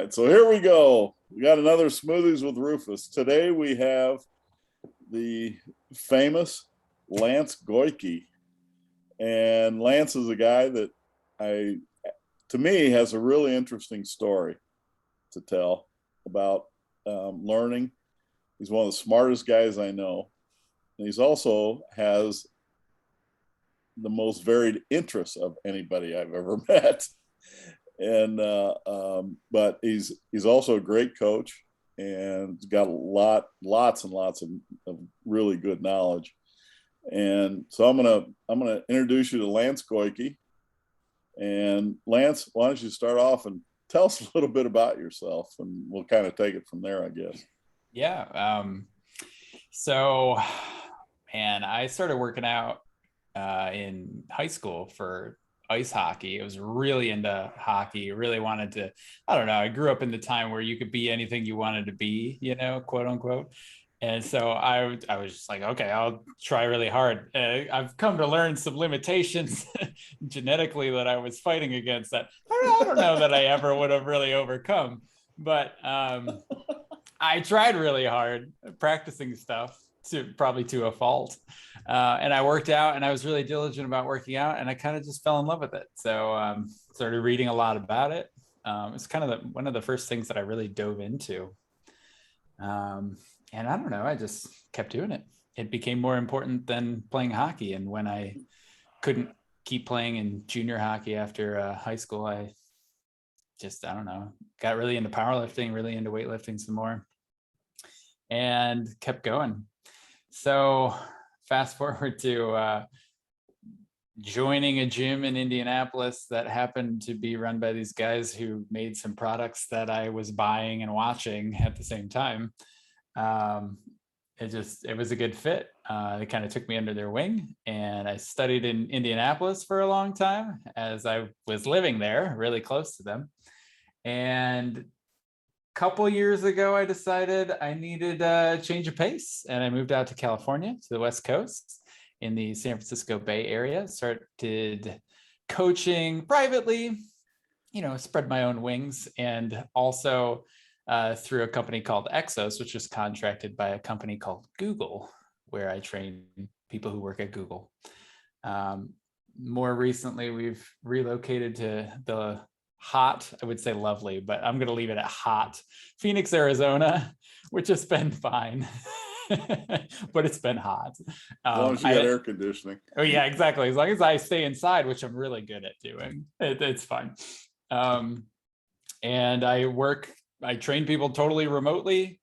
right, so here we go. We got another Smoothies with Rufus. Today we have the famous Lance Goyke. And Lance is a guy that to me, has a really interesting story to tell about learning. He's one of the smartest guys I know. And he's also has the most varied interests of anybody I've ever met. And but he's also a great coach, and he's got lots and lots of really good knowledge. And so I'm gonna introduce you to Lance Goyke. And Lance, why don't you start off and tell us a little bit about yourself, and we'll kind of take it from there, I guess. Yeah. So, man, I started working out in high school for ice hockey. I was really into hockey, really wanted to, I don't know, I grew up in the time where you could be anything you wanted to be, quote unquote. And so I was just like, okay, I'll try really hard. I've come to learn some limitations genetically that I was fighting against that I don't know that I ever would have really overcome. But I tried really hard practicing stuff probably to a fault. And I worked out, and I was really diligent about working out, and I kind of just fell in love with it. So started reading a lot about it. It's kind of one of the first things that I really dove into. And I don't know, I just kept doing it. It became more important than playing hockey. And when I couldn't keep playing in junior hockey after high school, I don't know, got really into powerlifting, really into weightlifting some more, and kept going. So fast forward to joining a gym in Indianapolis that happened to be run by these guys who made some products that I was buying and watching at the same time. It was a good fit. They kind of took me under their wing, and I studied in Indianapolis for a long time as I was living there, really close to them. And a couple years ago, I decided I needed a change of pace, and I moved out to California, to the West Coast in the San Francisco Bay Area, started coaching privately, spread my own wings, and also through a company called Exos, which was contracted by a company called Google, where I train people who work at Google. More recently, we've relocated to the hot, I would say lovely, but I'm going to leave it at hot, Phoenix, Arizona, which has been fine. But it's been hot. As long as you got air conditioning. Oh yeah, exactly. As long as I stay inside, which I'm really good at doing, it's fine. And I train people totally remotely.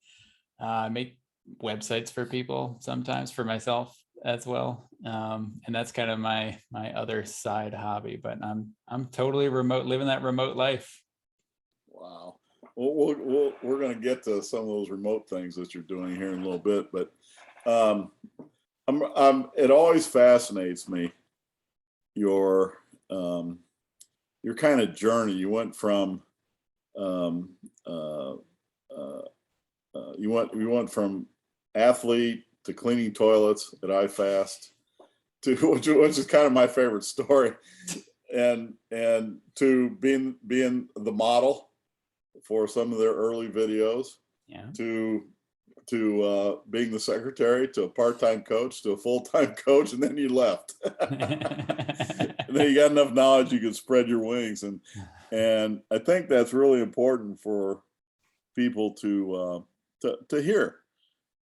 Make websites for people, sometimes for myself as well. And that's kind of my other side hobby, but I'm totally remote, living that remote life. Wow. We're going to get to some of those remote things that you're doing here in a little bit, but it always fascinates me, your kind of journey. You went from we went from athlete to cleaning toilets at iFast to which is kind of my favorite story, and to being the model for some of their early videos, yeah, to being the secretary, to a part-time coach, to a full-time coach, and then you left. And then you got enough knowledge you could spread your wings, and I think that's really important for people to hear.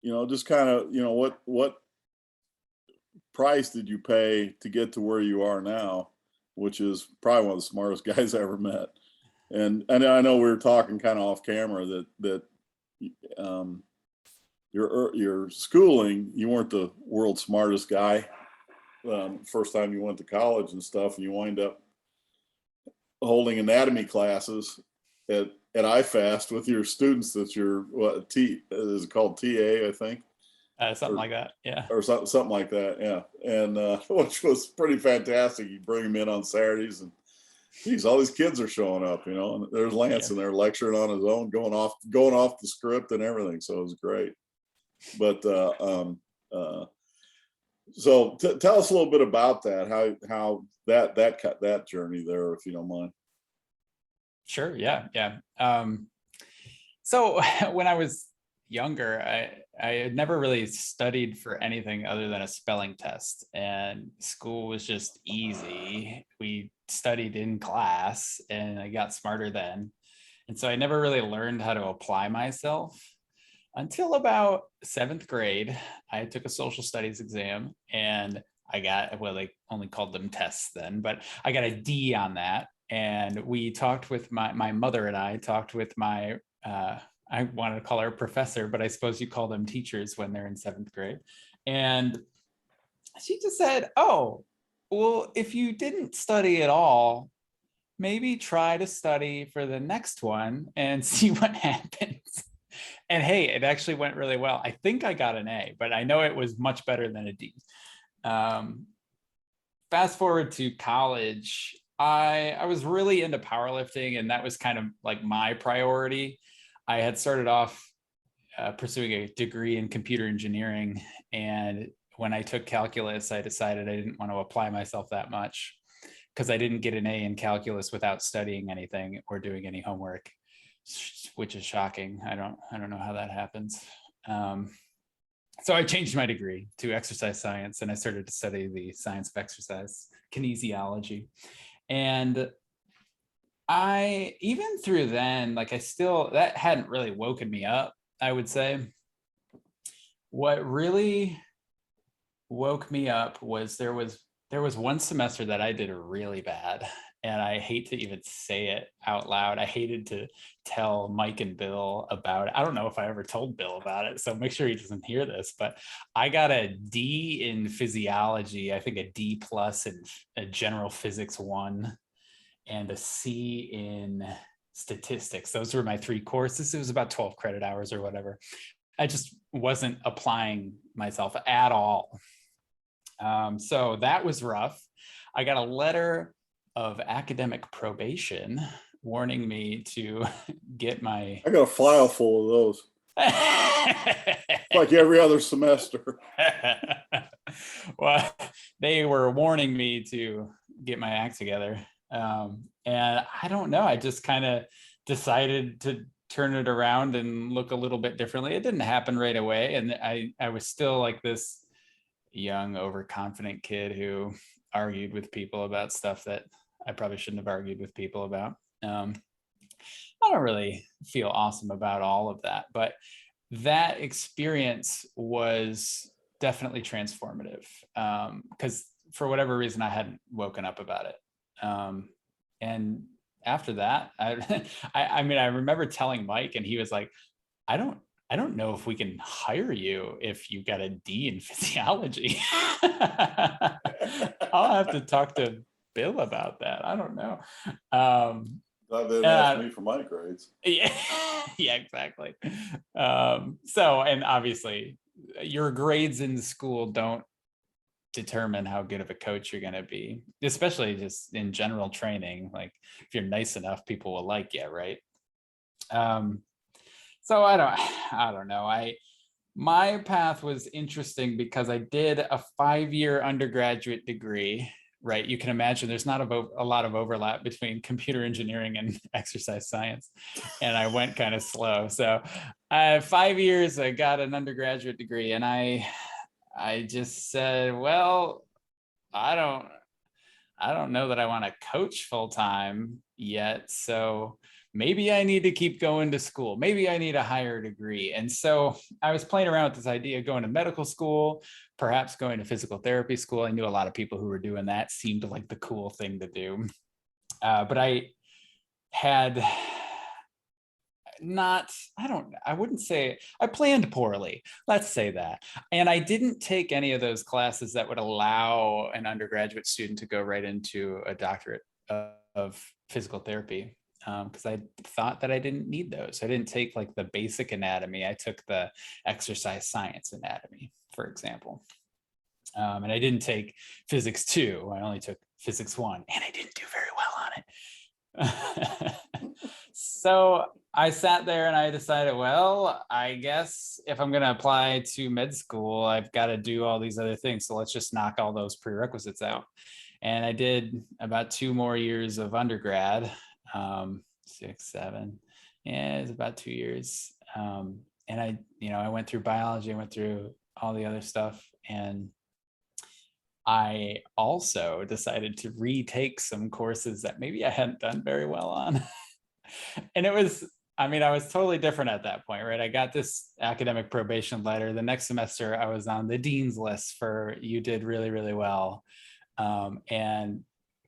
Just kind of, what price did you pay to get to where you are now, which is probably one of the smartest guys I ever met. And I know we were talking kind of off camera that your schooling, you weren't the world's smartest guy first time you went to college and stuff, and you wind up holding anatomy classes at iFast with your students that you're is it called TA, I think, something like that, yeah, or something like that, yeah. And which was pretty fantastic. You bring them in on Saturdays, and geez, all these kids are showing up, and there's Lance in there lecturing on his own, going off the script and everything. So it was great. But so tell us a little bit about that, how that journey there, if you don't mind. Sure. Yeah. So when I was younger, I had never really studied for anything other than a spelling test, and school was just easy. We studied in class and I got smarter then. And so I never really learned how to apply myself until about seventh grade. I took a social studies exam and I got, well, they only called them tests then, but I got a D on that. And we talked with my mother and I talked with my, I wanted to call her professor, but I suppose you call them teachers when they're in seventh grade. And she just said, oh, well, if you didn't study at all, maybe try to study for the next one and see what happens. And hey, it actually went really well. I think I got an A, but I know it was much better than a D. Fast forward to college, I was really into powerlifting, and that was kind of like my priority. I had started off pursuing a degree in computer engineering, and when I took calculus, I decided I didn't want to apply myself that much because I didn't get an A in calculus without studying anything or doing any homework, which is shocking. I don't know how that happens. So I changed my degree to exercise science, and I started to study the science of exercise, kinesiology. And I, even through then, like that hadn't really woken me up, I would say. What really woke me up was there was one semester that I did really bad, and I hate to even say it out loud. I hated to tell Mike and Bill about it. I don't know if I ever told Bill about it, so make sure he doesn't hear this, but I got a D in physiology, I think a D plus in a general physics 1, and a C in statistics. Those were my 3 courses. It was about 12 credit hours or whatever. I just wasn't applying myself at all. So that was rough. I got a letter of academic probation warning me to get my... I got a file full of those. Like every other semester. Well, they were warning me to get my act together. And I don't know, I just kind of decided to turn it around and look a little bit differently. It didn't happen right away. And I was still like this young, overconfident kid who argued with people about stuff that I probably shouldn't have argued with people about. I don't really feel awesome about all of that, but that experience was definitely transformative, because for whatever reason, I hadn't woken up about it. And after that, I mean, I remember telling Mike, and he was like, I don't know if we can hire you if you got a D in physiology. I'll have to talk to Bill about that. I don't know. Glad they didn't ask me for my grades. Yeah, yeah, exactly. So, and obviously, your grades in school don't determine how good of a coach you're going to be, especially just in general training. Like, if you're nice enough, people will like you, right? So I don't know. My path was interesting because I did a 5-year undergraduate degree, right? You can imagine there's not a lot of overlap between computer engineering and exercise science. And I went kind of slow. So 5 years, I got an undergraduate degree, and I just said, well, I don't know that I want to coach full time yet. So maybe I need to keep going to school. Maybe I need a higher degree. And so I was playing around with this idea of going to medical school, perhaps going to physical therapy school. I knew a lot of people who were doing that. Seemed like the cool thing to do. But I had I wouldn't say I planned poorly. Let's say that. And I didn't take any of those classes that would allow an undergraduate student to go right into a doctorate of physical therapy, because I thought that I didn't need those. I didn't take like the basic anatomy. I took the exercise science anatomy, for example. And I didn't take physics 2. I only took physics 1, and I didn't do very well on it. So I sat there and I decided, well, I guess if I'm going to apply to med school, I've got to do all these other things. So let's just knock all those prerequisites out. And I did about 2 more years of undergrad, 6, 7, Yeah, it's about 2 years. And I went through biology, I went through all the other stuff, and I also decided to retake some courses that maybe I hadn't done very well on. And I was totally different at that point, right? I got this academic probation letter. The next semester, I was on the dean's list for you did really, really well. And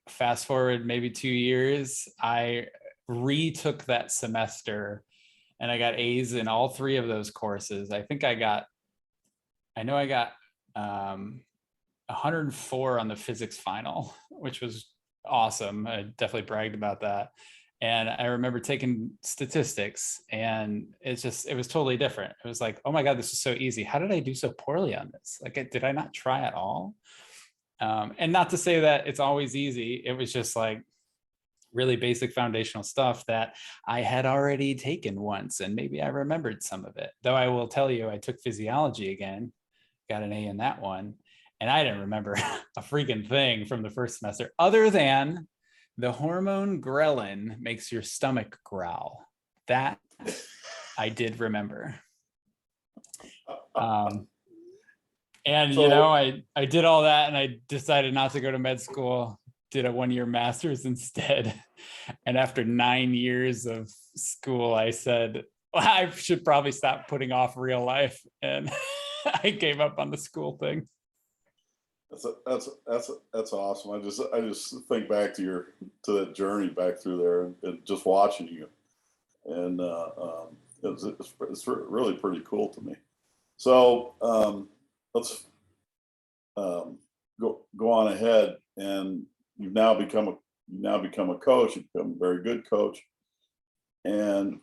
fast forward maybe 2 years, I retook that semester and I got A's in all three of those courses. I know I got 104 on the physics final, which was awesome. I definitely bragged about that. And I remember taking statistics, and it was totally different. It was like, oh my God, this is so easy. How did I do so poorly on this? Like, did I not try at all? And not to say that it's always easy. It was just like really basic foundational stuff that I had already taken once, and maybe I remembered some of it. Though I will tell you, I took physiology again, got an A in that one, and I didn't remember a freaking thing from the first semester other than the hormone ghrelin makes your stomach growl. That I did remember. And I did all that, and I decided not to go to med school, did a 1-year master's instead. And after 9 years of school, I said, well, I should probably stop putting off real life. And I gave up on the school thing. That's awesome. I just think back to that journey back through there, and just watching you, and it's really pretty cool to me. So let's go on ahead, and you've now become a coach. You've become a very good coach. And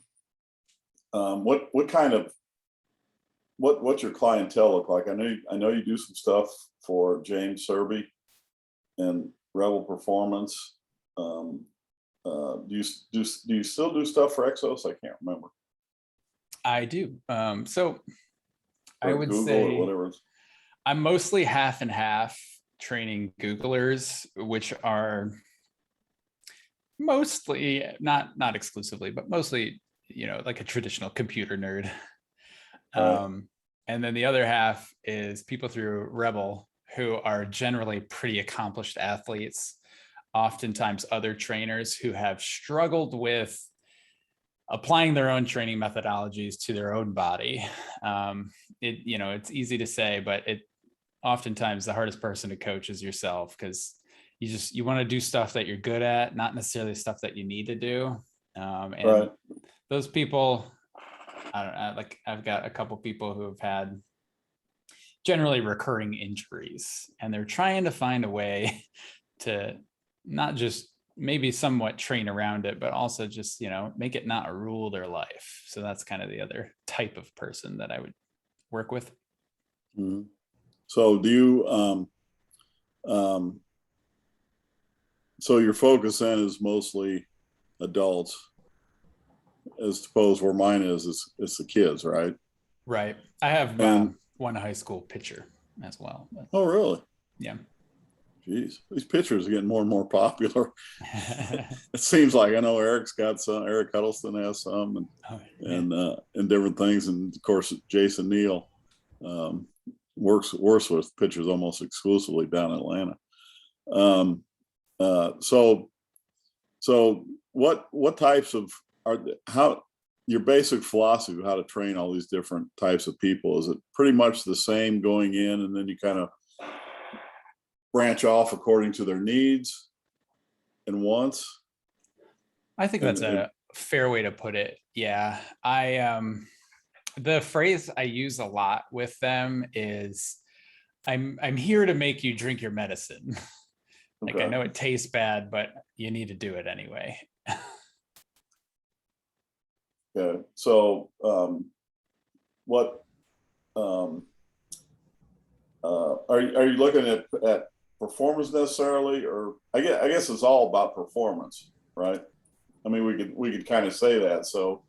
what's your clientele look like? I know you do some stuff for James Serby and Rebel Performance. Do you still do stuff for Exos? I can't remember. I do. So I would Google say or whatever. I'm mostly half and half training Googlers, which are mostly not exclusively, but mostly, like a traditional computer nerd. Right. And then the other half is people through Rebel who are generally pretty accomplished athletes, oftentimes other trainers who have struggled with applying their own training methodologies to their own body. It's easy to say, but oftentimes the hardest person to coach is yourself, because you want to do stuff that you're good at, not necessarily stuff that you need to do. And right. Those people, I don't know, like I've got a couple people who have had generally recurring injuries, and they're trying to find a way to not just maybe somewhat train around it, but also just, make it not rule their life. So that's kind of the other type of person that I would work with. Mm-hmm. So do you, so your focus then is mostly adults, as opposed where mine is it's the kids, right? Right. I have one high school pitcher as well. But, oh, really? Yeah. Jeez, these pitchers are getting more and more popular. It seems like, I know Eric's got some. Eric Huddleston has some, and different things. And of course, Jason Neal works with pitchers almost exclusively down in Atlanta. So what types of how your basic philosophy of how to train all these different types of people, is it pretty much the same going in, and then you kind of branch off according to their needs and wants? I think that's a fair way to put it. Yeah. The phrase I use a lot with them is I'm here to make you drink your medicine. Like, okay. I know it tastes bad, but you need to do it anyway. Okay. So what are you looking at performance necessarily, or I guess it's all about performance, right? I mean, we could kind of say that. So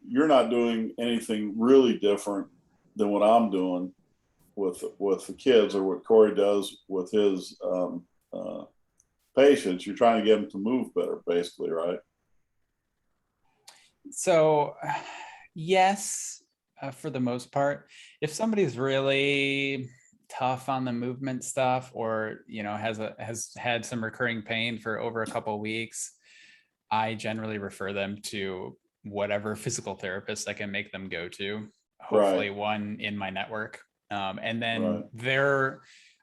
you're not doing anything really different than what I'm doing with the kids, or what Corey does with his patients. You're trying to get them to move better, basically, right? So, yes, for the most part. If somebody's really tough on the movement stuff, or has had some recurring pain for over a couple of weeks, I generally refer them to whatever physical therapist I can make them go to. Right, Hopefully, one in my network, and right. then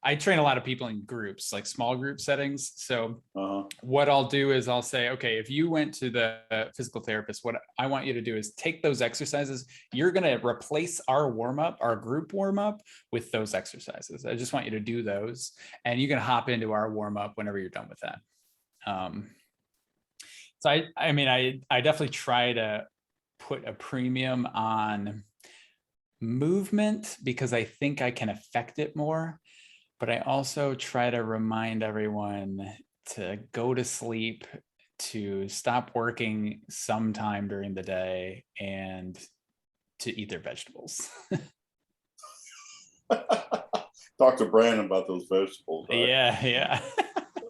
I train a lot of people in groups, like small group settings. So Uh-huh. what I'll do is I'll say, okay, if you went to the physical therapist, what I want you to do is take those exercises. You're going to replace our warm up, our group warm up, with those exercises. I just want you to do those, and you can hop into our warm up whenever you're done with that. So I definitely try to put a premium on movement because I think I can affect it more. But I also try to remind everyone to go to sleep, to stop working sometime during the day, and to eat their vegetables. Talk to Brandon about those vegetables, right? Yeah.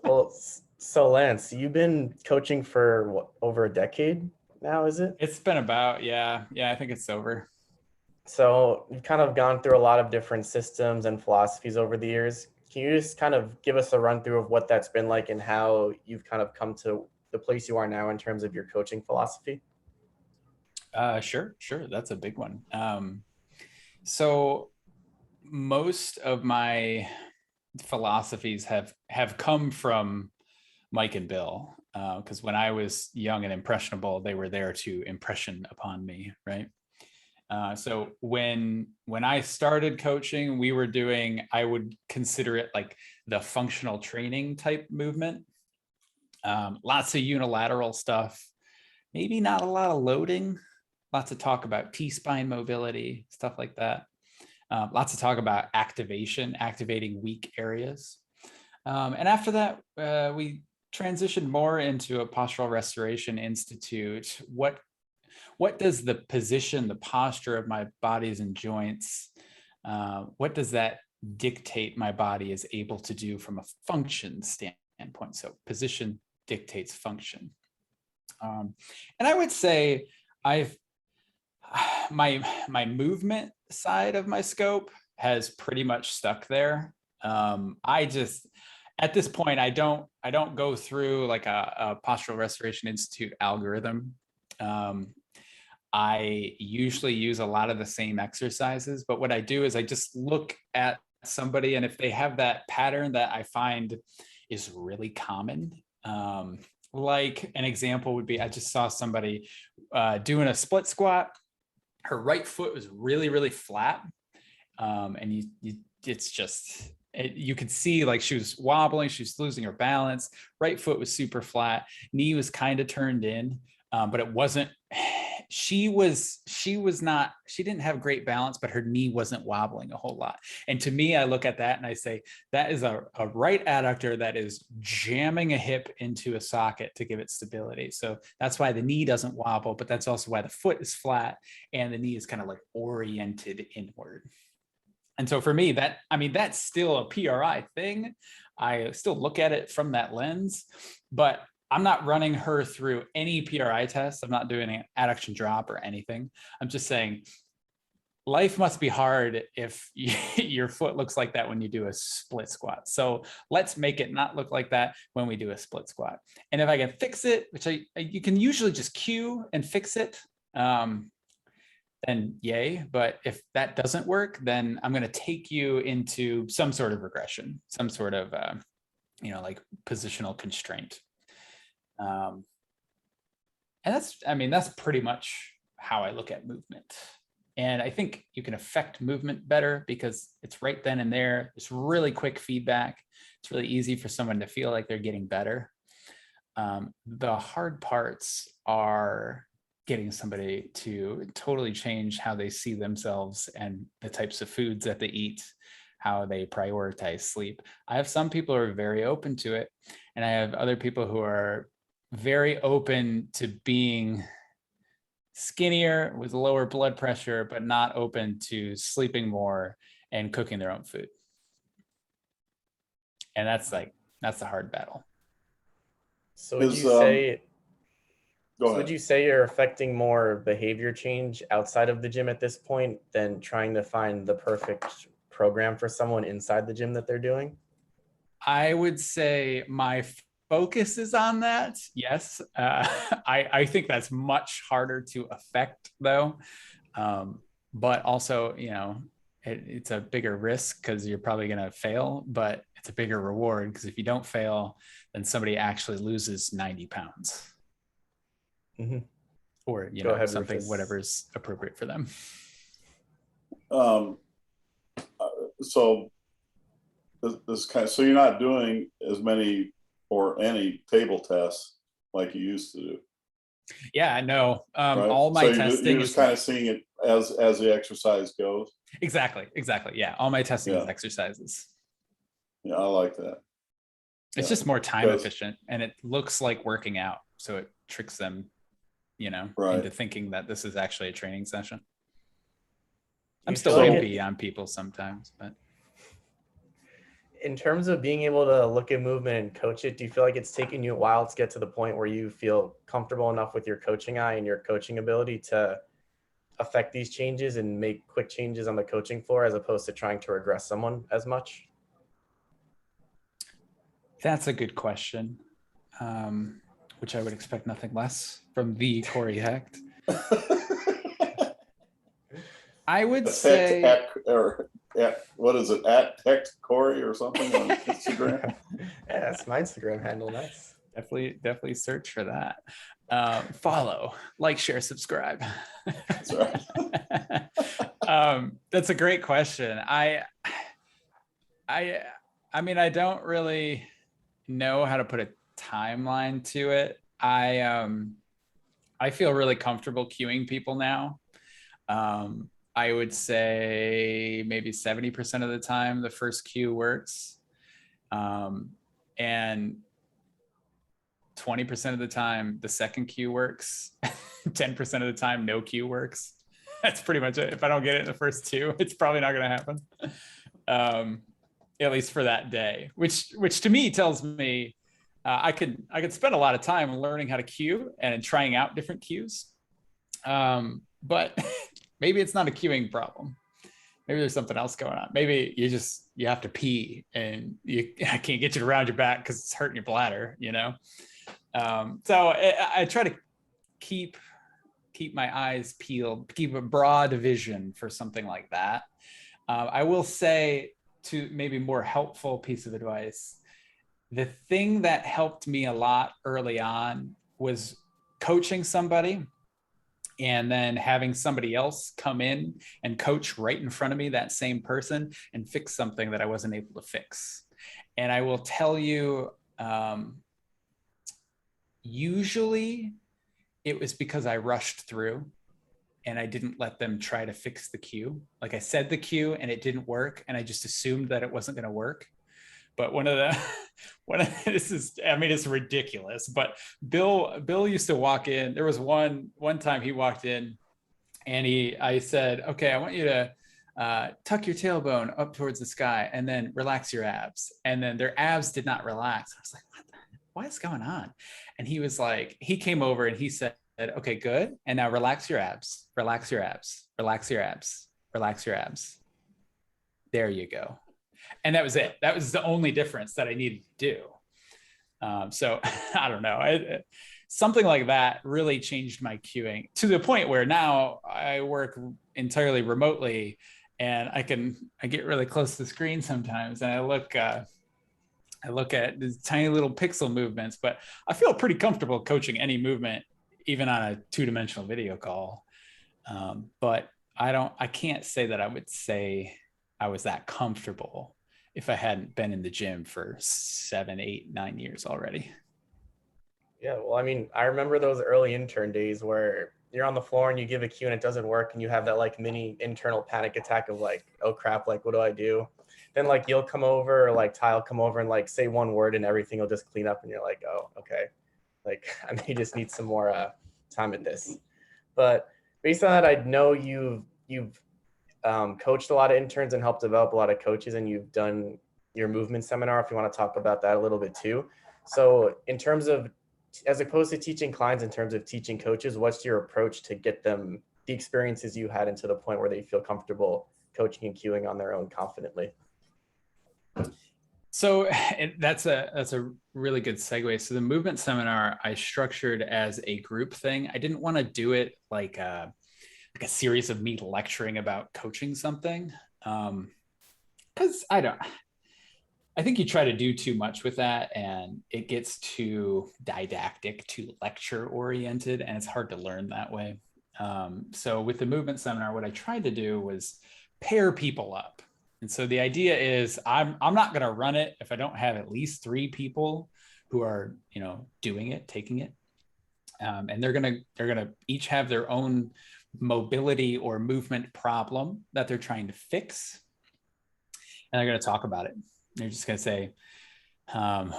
Well, so Lance, you've been coaching for what, over a decade now, is it? It's been about, yeah, I think it's over. So you've kind of gone through a lot of different systems and philosophies over the years. Can you just kind of give us a run through of what that's been like and how you've kind of come to the place you are now in terms of your coaching philosophy? Sure. That's a big one. So most of my philosophies have come from Mike and Bill, because when I was young and impressionable, they were there to impression upon me, right? So when I started coaching, I would consider it like the functional training type movement. Lots of unilateral stuff, maybe not a lot of loading, lots of talk about T-spine mobility, stuff like that. Lots of talk about activating weak areas. And after that, we transitioned more into a postural restoration institute. What does the position, the posture of my bodies and joints, what does that dictate my body is able to do from a function standpoint? So position dictates function. And I would say I've my movement side of my scope has pretty much stuck there. I just at this point I don't go through like a postural restoration institute algorithm. I usually use a lot of the same exercises, but what I do is I just look at somebody, and if they have that pattern that I find is really common, like an example would be I just saw somebody doing a split squat. Her right foot was really, really flat. And it's just, you could see like she was wobbling, she was losing her balance. Right foot was super flat. Knee was kind of turned in, but it wasn't, she didn't have great balance, but her knee wasn't wobbling a whole lot. And to me, I look at that and I say, that is a right adductor that is jamming a hip into a socket to give it stability. So that's why the knee doesn't wobble, but that's also why the foot is flat and the knee is kind of like oriented inward. And so for me, that's still a PRI thing. I still look at it from that lens, but I'm not running her through any PRI tests. I'm not doing an adduction drop or anything. I'm just saying life must be hard if your foot looks like that when you do a split squat. So let's make it not look like that when we do a split squat. And if I can fix it, which you can usually just cue and fix it, then yay. But if that doesn't work, then I'm going to take you into some sort of regression, some sort of, like positional constraint. And that's pretty much how I look at movement. And I think you can affect movement better because it's right then and there. It's really quick feedback. It's really easy for someone to feel like they're getting better. The hard parts are getting somebody to totally change how they see themselves and the types of foods that they eat, how they prioritize sleep. I have some people who are very open to it, and I have other people who are very open to being skinnier with lower blood pressure, but not open to sleeping more and cooking their own food. And that's the hard battle. So would Is you say Go So ahead. would you say you're affecting more behavior change outside of the gym at this point than trying to find the perfect program for someone inside the gym that they're doing? I would say my focus is on that. Yes. I think that's much harder to affect though. But also, it's a bigger risk because you're probably going to fail, but it's a bigger reward because if you don't fail, then somebody actually loses 90 pounds. Mm-hmm. Or, Go ahead, something, Rufus. whatever's appropriate for them. So so you're not doing as many or any table tests like you used to do. Yeah, no. Right? All my so testing you're just is kind of seeing it as the exercise goes. exactly. Yeah. All my testing is Yeah. exercises. Yeah, I like that. It's Yeah. just more time Because- efficient and it looks like working out. So it tricks them, Right. into thinking that this is actually a training session. I'm You still feel like wimpy on people sometimes, but in terms of being able to look at movement and coach it, do you feel like it's taken you a while to get to the point where you feel comfortable enough with your coaching eye and your coaching ability to affect these changes and make quick changes on the coaching floor as opposed to trying to regress someone as much? that's a good question, which I would expect nothing less from the Corey Hecht. I would say what is it, at Hecht Corey or something on Instagram? Yeah, that's my Instagram handle. Nice. definitely search for that. Follow, like, share, subscribe. That's right. That's a great question. I mean, I don't really know how to put a timeline to it. I feel really comfortable cueing people now. I would say maybe 70% of the time the first cue works. And 20% of the time the second cue works. 10% of the time no cue works. That's pretty much it. If I don't get it in the first two, it's probably not going to happen. At least for that day, which to me tells me I could spend a lot of time learning how to cue and trying out different cues. But maybe it's not a cueing problem. Maybe there's something else going on. Maybe you have to pee and I can't get you around your back because it's hurting your bladder, So I try to keep my eyes peeled, keep a broad vision for something like that. I will say, to maybe more helpful piece of advice, the thing that helped me a lot early on was coaching somebody and then having somebody else come in and coach right in front of me, that same person, and fix something that I wasn't able to fix. And I will tell you, usually it was because I rushed through and I didn't let them try to fix the cue. Like, I said the cue and it didn't work, and I just assumed that it wasn't going to work. But this is, I mean, it's ridiculous, but Bill used to walk in. There was one time he walked in and I said, okay, I want you to tuck your tailbone up towards the sky and then relax your abs. And then their abs did not relax. I was like, what is going on? And he was like, he came over and he said, okay, good. And now relax your abs, relax your abs, relax your abs, relax your abs. There you go. And that was it. That was the only difference that I needed to do. So I don't know. Something like that really changed my cueing to the point where now I work entirely remotely and I get really close to the screen sometimes and I look at these tiny little pixel movements, but I feel pretty comfortable coaching any movement, even on a 2-dimensional video call. But I can't say that I would say I was that comfortable if I hadn't been in the gym for 7, 8, 9 years already. Yeah, well, I mean, I remember those early intern days where you're on the floor and you give a cue and it doesn't work and you have that like mini internal panic attack of like, oh crap, like what do I do? Then like you'll come over or like Ty'll come over and like say one word and everything will just clean up and you're like, oh, okay. Like I may just need some more time at this. But based on that, I know you've coached a lot of interns and helped develop a lot of coaches, and you've done your movement seminar, if you want to talk about that a little bit too. So in terms of as opposed to teaching clients in terms of teaching coaches, what's your approach to get them the experiences you had into the point where they feel comfortable coaching and cueing on their own confidently? So that's a really good segue. So the movement seminar I structured as a group thing. I didn't want to do it like a series of me lecturing about coaching something, because I think you try to do too much with that and it gets too didactic, too lecture oriented, and it's hard to learn that way. So with the movement seminar, what I tried to do was pair people up. And so the idea is I'm not going to run it if I don't have at least 3 people who are, doing it, taking it. And they're going to each have their own mobility or movement problem that they're trying to fix. And they're going to talk about it. They're just going to say, I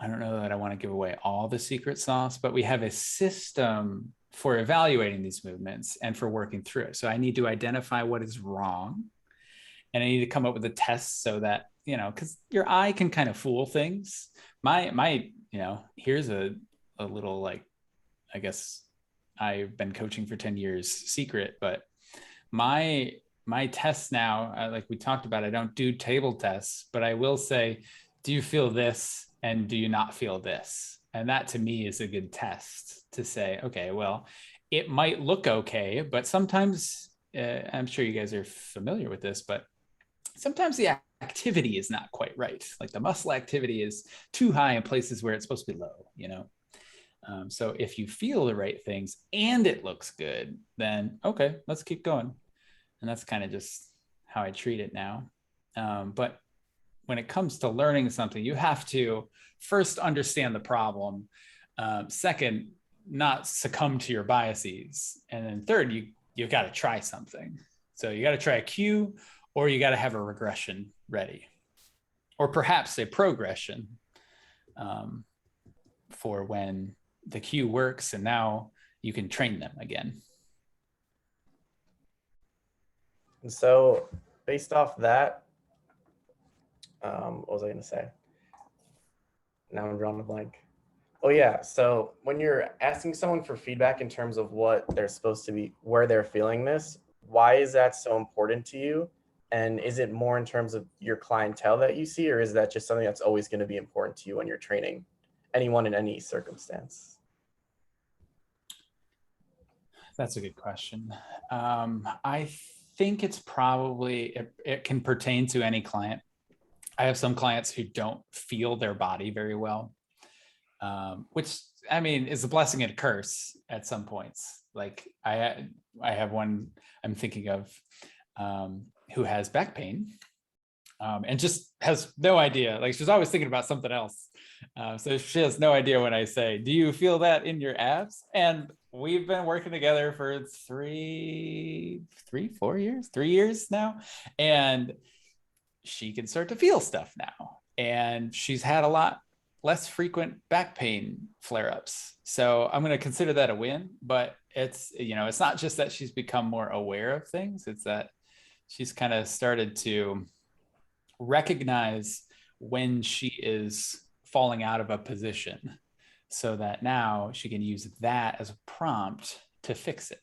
don't know that I want to give away all the secret sauce, but we have a system for evaluating these movements and for working through it. So I need to identify what is wrong. And I need to come up with a test so that, because your eye can kind of fool things. Here's a little, like, I guess I've been coaching for 10 years secret, but my tests now, like we talked about, I don't do table tests, but I will say, do you feel this? And do you not feel this? And that to me is a good test to say, okay, well, it might look okay, but sometimes, I'm sure you guys are familiar with this, but sometimes the activity is not quite right. Like the muscle activity is too high in places where it's supposed to be low, So if you feel the right things and it looks good, then okay, let's keep going. And that's kind of just how I treat it now. But when it comes to learning something, you have to first understand the problem. Second, not succumb to your biases. And then third, you've got to try something. So you got to try a cue, or you got to have a regression ready, or perhaps a progression for when the cue works and now you can train them again. And so based off that, what was I going to say? Now I'm drawing a blank. Oh yeah. So when you're asking someone for feedback in terms of what they're supposed to be, where they're feeling this, why is that so important to you? And is it more in terms of your clientele that you see, or is that just something that's always going to be important to you when you're training anyone in any circumstance? That's a good question. I think it's probably, it can pertain to any client. I have some clients who don't feel their body very well, which I mean is a blessing and a curse at some points. Like I have one I'm thinking of who has back pain and just has no idea. Like she's always thinking about something else. So she has no idea when I say, do you feel that in your abs? And we've been working together for 3 years now. And she can start to feel stuff now. And she's had a lot less frequent back pain flare-ups. So I'm going to consider that a win, but it's not just that she's become more aware of things. It's that she's kind of started to recognize when she is falling out of a position so that now she can use that as a prompt to fix it.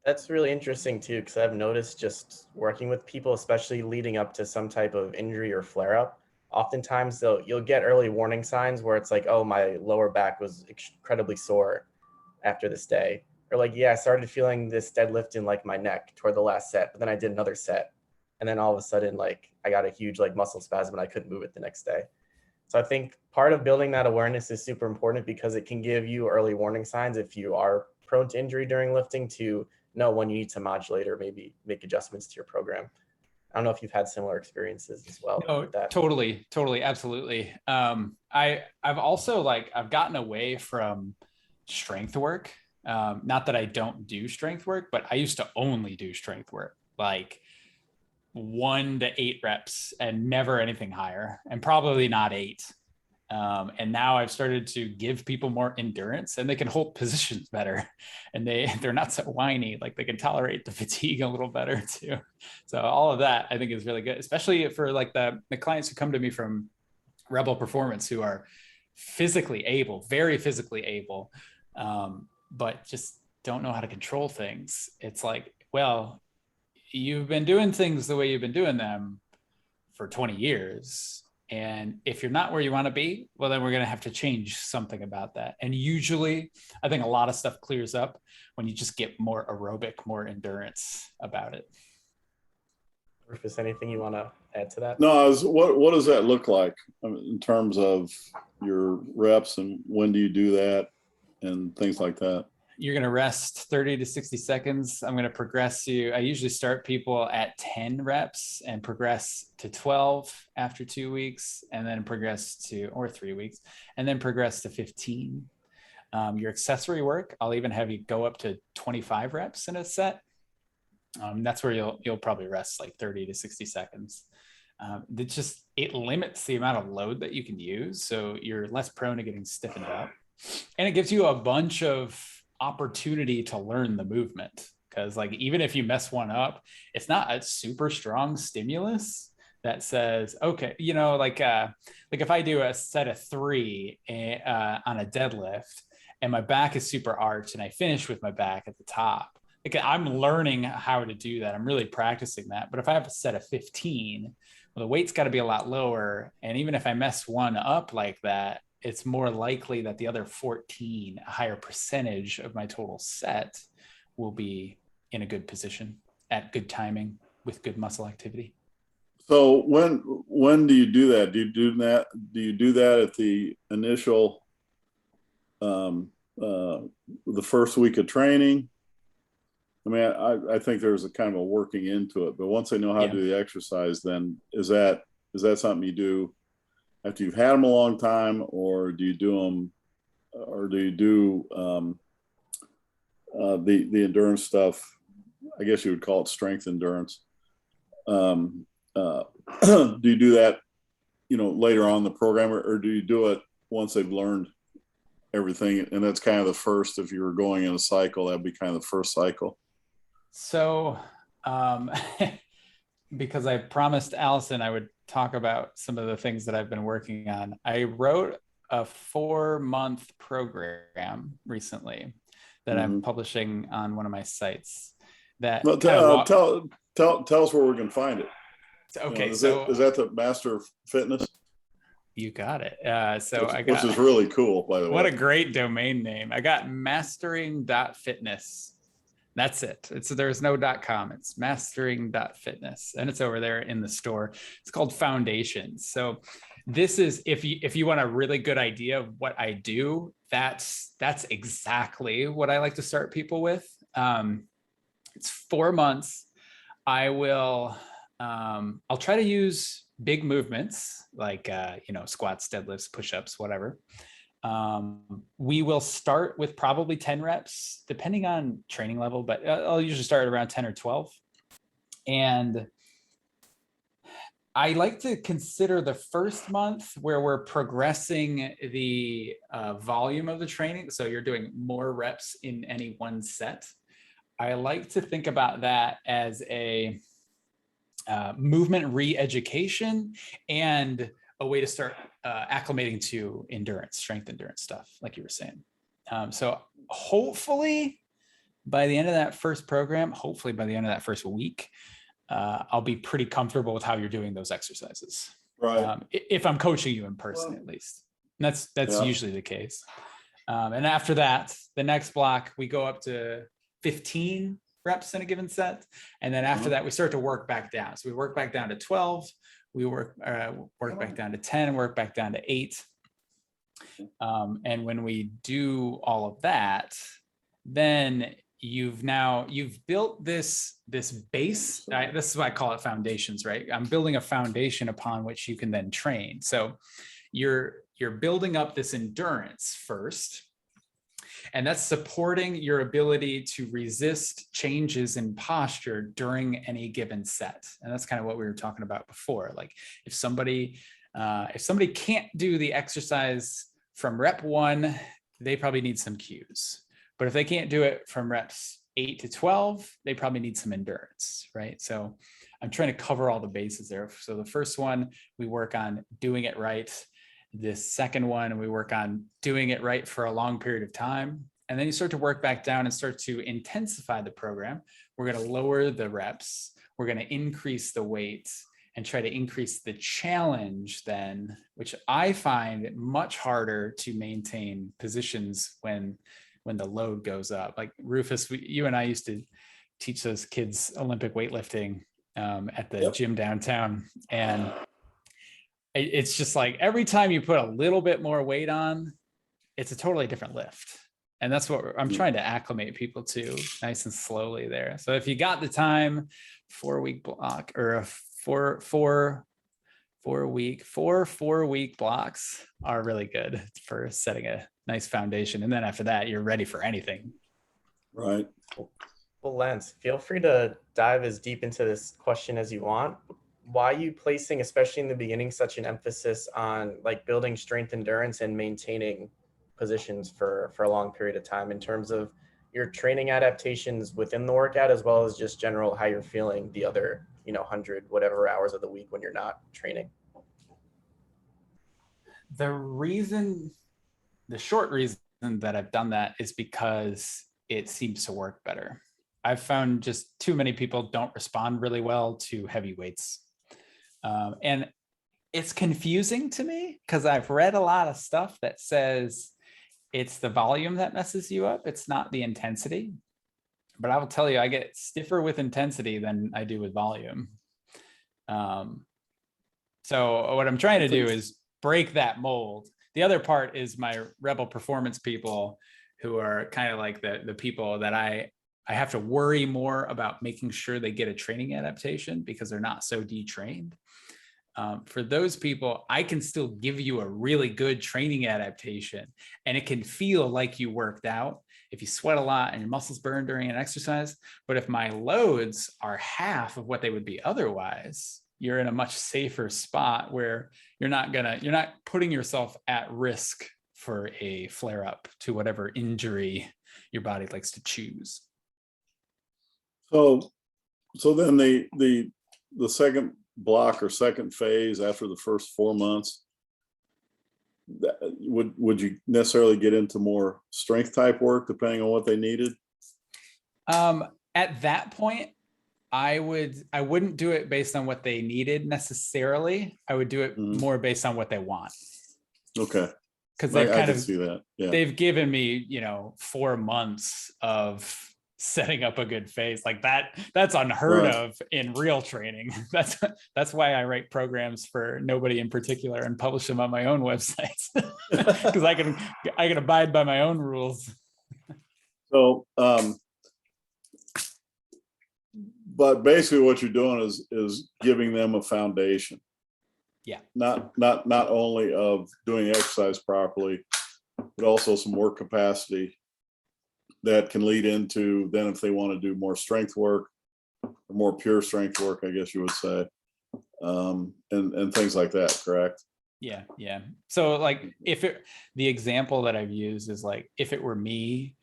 That's really interesting too, because I've noticed just working with people, especially leading up to some type of injury or flare up, oftentimes you'll get early warning signs where it's like, oh, my lower back was incredibly sore after this day. Or like, yeah, I started feeling this deadlift in like my neck toward the last set, but then I did another set. And then all of a sudden, like I got a huge like muscle spasm and I couldn't move it the next day. So I think part of building that awareness is super important because it can give you early warning signs if you are prone to injury during lifting to know when you need to modulate or maybe make adjustments to your program. I don't know if you've had similar experiences as well. No, with that. Totally, absolutely. I've also I've gotten away from strength work. Not that I don't do strength work, but I used to only do strength work, like 1 to 8 reps and never anything higher, and probably not 8. And now I've started to give people more endurance and they can hold positions better and they're not so whiny, like they can tolerate the fatigue a little better too. So all of that I think is really good, especially for like the clients who come to me from Rebel Performance who are physically able, very physically able, but just don't know how to control things. It's like, well, you've been doing things the way you've been doing them for 20 years. And if you're not where you want to be, well, then we're going to have to change something about that. And usually I think a lot of stuff clears up when you just get more aerobic, more endurance about it. Rufus, anything you want to add to that? No, what does that look like in terms of your reps, and when do you do that and things like that? You're going to rest 30 to 60 seconds. I'm going to progress you. I usually start people at 10 reps and progress to 12 after 2 weeks, and then progress to, or 3 weeks, and then progress to 15. Your accessory work, I'll even have you go up to 25 reps in a set. That's where you'll probably rest like 30 to 60 seconds. It limits the amount of load that you can use, so you're less prone to getting stiffened up, and it gives you a bunch of opportunity to learn the movement, because like even if you mess one up, it's not a super strong stimulus that says, okay, like if I do a set of 3 on a deadlift and my back is super arched and I finish with my back at the top, like I'm learning how to do that. I'm really practicing that. But if I have a set of 15, well, the weight's got to be a lot lower, and even if I mess one up like that, it's more likely that the other 14, a higher percentage of my total set, will be in a good position at good timing with good muscle activity. So when do you do that? Do you do that at the initial, the first week of training? I mean, I think there's a kind of a working into it, but once they know how to do the exercise, then is that something you do after you've had them a long time, or do you do them, or do you do the endurance stuff? I guess you would call it strength endurance. Do you do that, later on in the program, or do you do it once they've learned everything? And that's kind of the first, if you were going in a cycle, that'd be kind of the first cycle. So, because I promised Allison I would talk about some of the things that I've been working on, I wrote a 4-month program recently that I'm publishing on one of my sites. That tell us where we can find it. Okay, is that the Master Fitness? You got it. Which is really cool, by the way. What a great domain name. I got mastering.fitness. That's it. There's no .com. It's mastering.fitness, and it's over there in the store. It's called Foundations. So this is, if you want a really good idea of what I do, that's exactly what I like to start people with. It's 4 months. I'll try to use big movements like squats, deadlifts, push-ups, whatever. We will start with probably 10 reps, depending on training level, but I'll usually start at around 10 or 12. And I like to consider the first month where we're progressing the volume of the training. So you're doing more reps in any one set. I like to think about that as a movement re-education and a way to start acclimating to strength endurance stuff, like you were saying. So hopefully by the end of that first program, hopefully by the end of that first week, I'll be pretty comfortable with how you're doing those exercises. Right. If I'm coaching you in person, at least. And that's usually the case. And after that, the next block, we go up to 15 reps in a given set. And then after that, we start to work back down. So we work back down to 12. We work back down to 10, work back down to 8. And when we do all of that, then you've built this base. This is why I call it foundations, right? I'm building a foundation upon which you can then train. So you're building up this endurance first, and that's supporting your ability to resist changes in posture during any given set. And that's kind of what we were talking about before. Like if somebody can't do the exercise from rep 1, they probably need some cues. But if they can't do it from reps 8 to 12, they probably need some endurance, right? So I'm trying to cover all the bases there. So the first one, we work on doing it right. This second one, we work on doing it right for a long period of time. And then you start to work back down and start to intensify the program. We're going to lower the reps. We're going to increase the weight and try to increase the challenge then, which I find much harder to maintain positions when the load goes up. Like Rufus, you and I used to teach those kids Olympic weightlifting at the gym downtown. And it's just like every time you put a little bit more weight on, it's a totally different lift. And that's what I'm trying to acclimate people to, nice and slowly there. So if you got the time, 4-week block or a four week blocks are really good for setting a nice foundation. And then after that, you're ready for anything. Right. Well, Lance, feel free to dive as deep into this question as you want. Why are you placing, especially in the beginning, such an emphasis on like building strength endurance and maintaining positions for a long period of time in terms of your training adaptations within the workout, as well as just general how you're feeling the other 100 whatever hours of the week when you're not training? The short reason that I've done that is because it seems to work better. I've found just too many people don't respond really well to heavy weights. And it's confusing to me because I've read a lot of stuff that says it's the volume that messes you up. It's not the intensity. But I will tell you, I get stiffer with intensity than I do with volume. So what I'm trying to do is break that mold. The other part is my rebel performance people who are kind of like the people that I have to worry more about making sure they get a training adaptation because they're not so detrained. For those people, I can still give you a really good training adaptation and it can feel like you worked out if you sweat a lot and your muscles burn during an exercise. But if my loads are half of what they would be otherwise, you're in a much safer spot where you're not putting yourself at risk for a flare up to whatever injury your body likes to choose. So then the second block or second phase after the first 4 months, would you necessarily get into more strength type work depending on what they needed? At that point, I wouldn't do it based on what they needed necessarily. I would do it more based on what they want. Okay. Because they've I can see that. Yeah. They've given me, 4 months of setting up a good phase like that. That's unheard of in real training. That's why I write programs for nobody in particular and publish them on my own website because I can abide by my own rules. So, but basically what you're doing is giving them a foundation. Yeah. Not only of doing exercise properly, but also some work capacity that can lead into then if they want to do more strength work, or more pure strength work, I guess you would say, and things like that, correct? Yeah. So like the example that I've used is like, if it were me,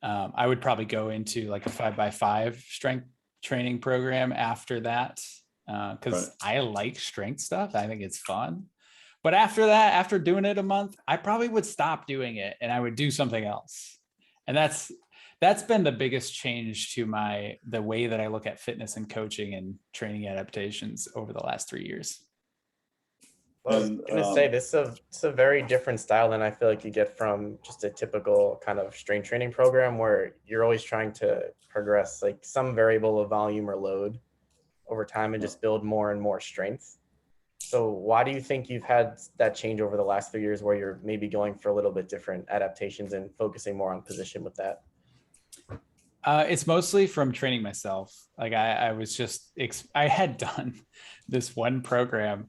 I would probably go into like a 5x5 strength training program after that. Because I like strength stuff. I think it's fun. But after that, after doing it a month, I probably would stop doing it and I would do something else. And that's been the biggest change to the way that I look at fitness and coaching and training adaptations over the last 3 years. Well, I was gonna say this is a very different style than I feel like you get from just a typical kind of strength training program where you're always trying to progress like some variable of volume or load over time and just build more and more strength. So why do you think you've had that change over the last 3 years where you're maybe going for a little bit different adaptations and focusing more on position with that? It's mostly from training myself. Like I had done this one program.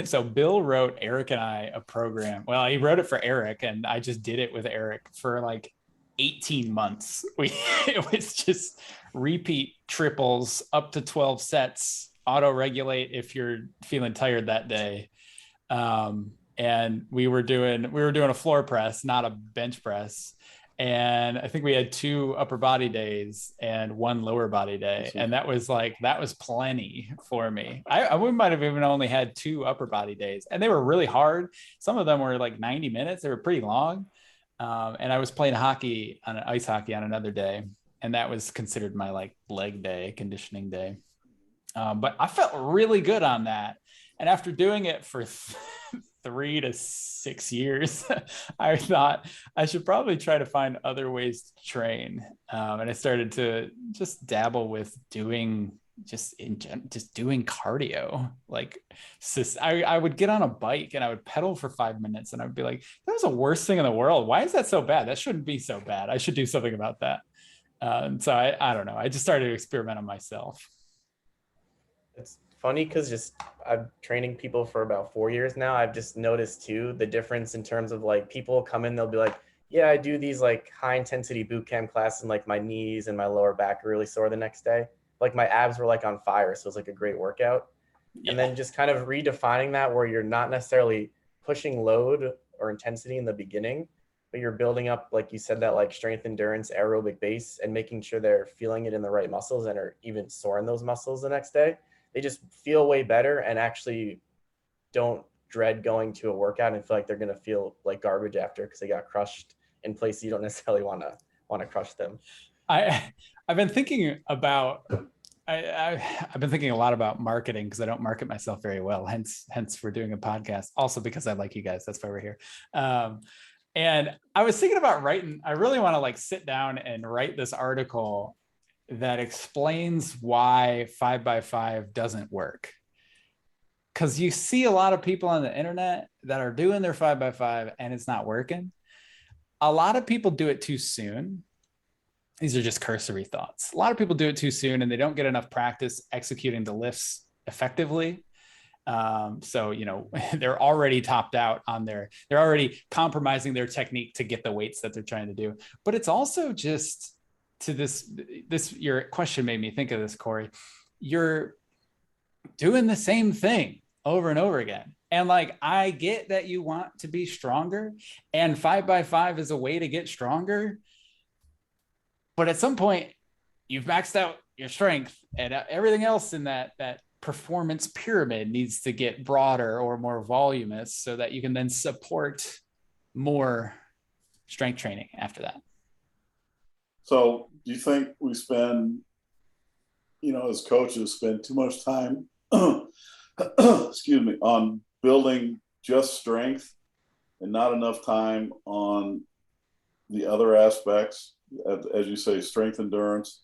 So Bill wrote Eric and I a program. Well, he wrote it for Eric and I just did it with Eric for like 18 months. It was just repeat triples up to 12 sets, auto regulate if you're feeling tired that day. And we were doing a floor press, not a bench press. And I think we had 2 upper body days and 1 lower body day. And that was plenty for me. We might have even only had 2 upper body days, and they were really hard. Some of them were like 90 minutes. They were pretty long. And I was playing ice hockey on another day. And that was considered my like leg day, conditioning day. But I felt really good on that. And after doing it for 3 to 6 years, I thought I should probably try to find other ways to train. And I started to just dabble with doing doing cardio. Like I would get on a bike and I would pedal for 5 minutes and I would be like, that was the worst thing in the world. Why is that so bad? That shouldn't be so bad. I should do something about that. And so I don't know. I just started to experiment on myself. It's funny because I'm training people for about 4 years now. I've just noticed too the difference in terms of like people come in, they'll be like, yeah, I do these like high intensity boot camp classes and like my knees and my lower back are really sore the next day. Like my abs were like on fire. So it was like a great workout. Yeah. And then just kind of redefining that where you're not necessarily pushing load or intensity in the beginning, but you're building up, like you said, that like strength, endurance, aerobic base and making sure they're feeling it in the right muscles and are even sore in those muscles the next day. They just feel way better and actually don't dread going to a workout and feel like they're going to feel like garbage after because they got crushed in places you don't necessarily want to crush them. I've been thinking about I've been thinking a lot about marketing because I don't market myself very well. Hence we're doing a podcast. Also because I like you guys. That's why we're here. And I was thinking about writing. I really want to like sit down and write this article that explains why 5x5 doesn't work. Because you see a lot of people on the internet that are doing their 5x5 and it's not working. A lot of people do it too soon. These are just cursory thoughts. A lot of people do it too soon and they don't get enough practice executing the lifts effectively. So, they're already topped out on they're already compromising their technique to get the weights that they're trying to do. But it's also just to this, your question made me think of this, Corey. You're doing the same thing over and over again. And like, I get that you want to be stronger and 5x5 is a way to get stronger. But at some point you've maxed out your strength and everything else in that performance pyramid needs to get broader or more voluminous so that you can then support more strength training after that. So do you think we spend, as coaches, spend too much time, on building just strength and not enough time on the other aspects, as you say, strength, endurance,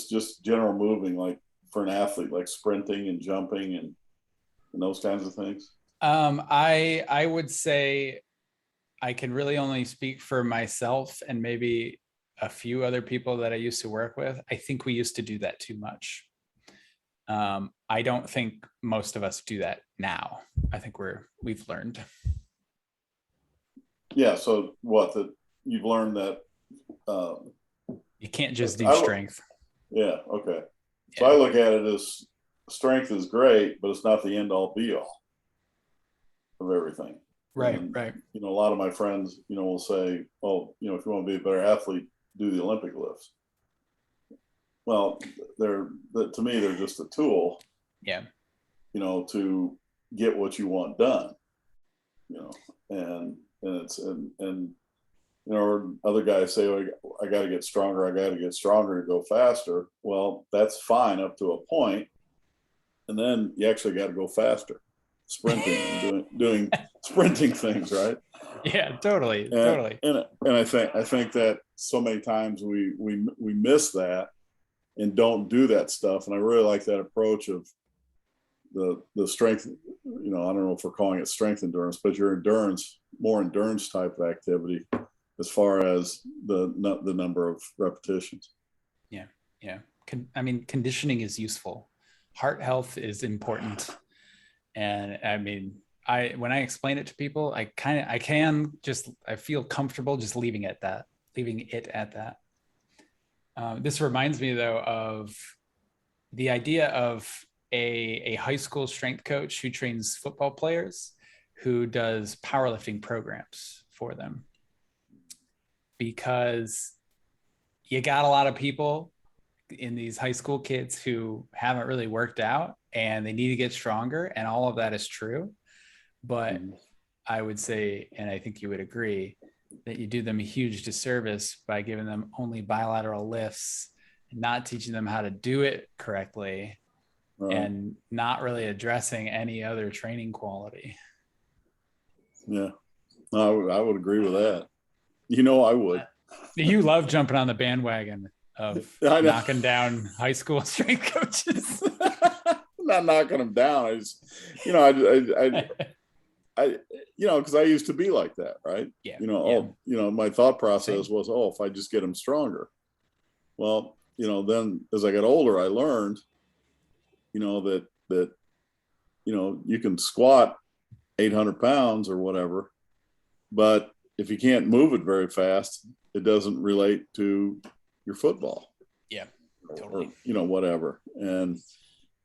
just general moving, like for an athlete, like sprinting and jumping and those kinds of things? I would say I can really only speak for myself and maybe a few other people that I used to work with. I think we used to do that too much. I don't think most of us do that now. I think we've learned. Yeah. So that you've learned that you can't just do strength. Yeah. Okay. So I look at it as strength is great, but it's not the end all be all of everything. Right. And, right. A lot of my friends, will say, oh, if you want to be a better athlete, do the Olympic lifts. Well, to me, they're just a tool. Yeah. To get what you want done. And other guys say, oh, I got to get stronger. I got to get stronger to go faster. Well, that's fine up to a point. And then you actually got to go faster, sprinting and doing sprinting things. Right. Yeah, totally. And I think that so many times we miss that and don't do that stuff. And I really like that approach of the strength, I don't know if we're calling it strength endurance, but your more endurance type of activity as far as the number of repetitions. Yeah. Yeah. Conditioning is useful. Heart health is important. And when I explain it to people, I feel comfortable just leaving it at that. This reminds me though of the idea of a high school strength coach who trains football players, who does powerlifting programs for them. because you got a lot of people in these high school kids who haven't really worked out and they need to get stronger, and all of that is true. But I would say, and I think you would agree, that you do them a huge disservice by giving them only bilateral lifts, not teaching them how to do it correctly, and not really addressing any other training quality. Yeah, no, I would agree with that. I would. You love jumping on the bandwagon of knocking down high school strength coaches. Not knocking them down. I just, because I used to be like that, right? Yeah. My thought process was, if I just get them stronger. Well, then as I got older, I learned, that you can squat 800 pounds or whatever, but if you can't move it very fast, it doesn't relate to your football. Yeah, totally. Or, whatever. And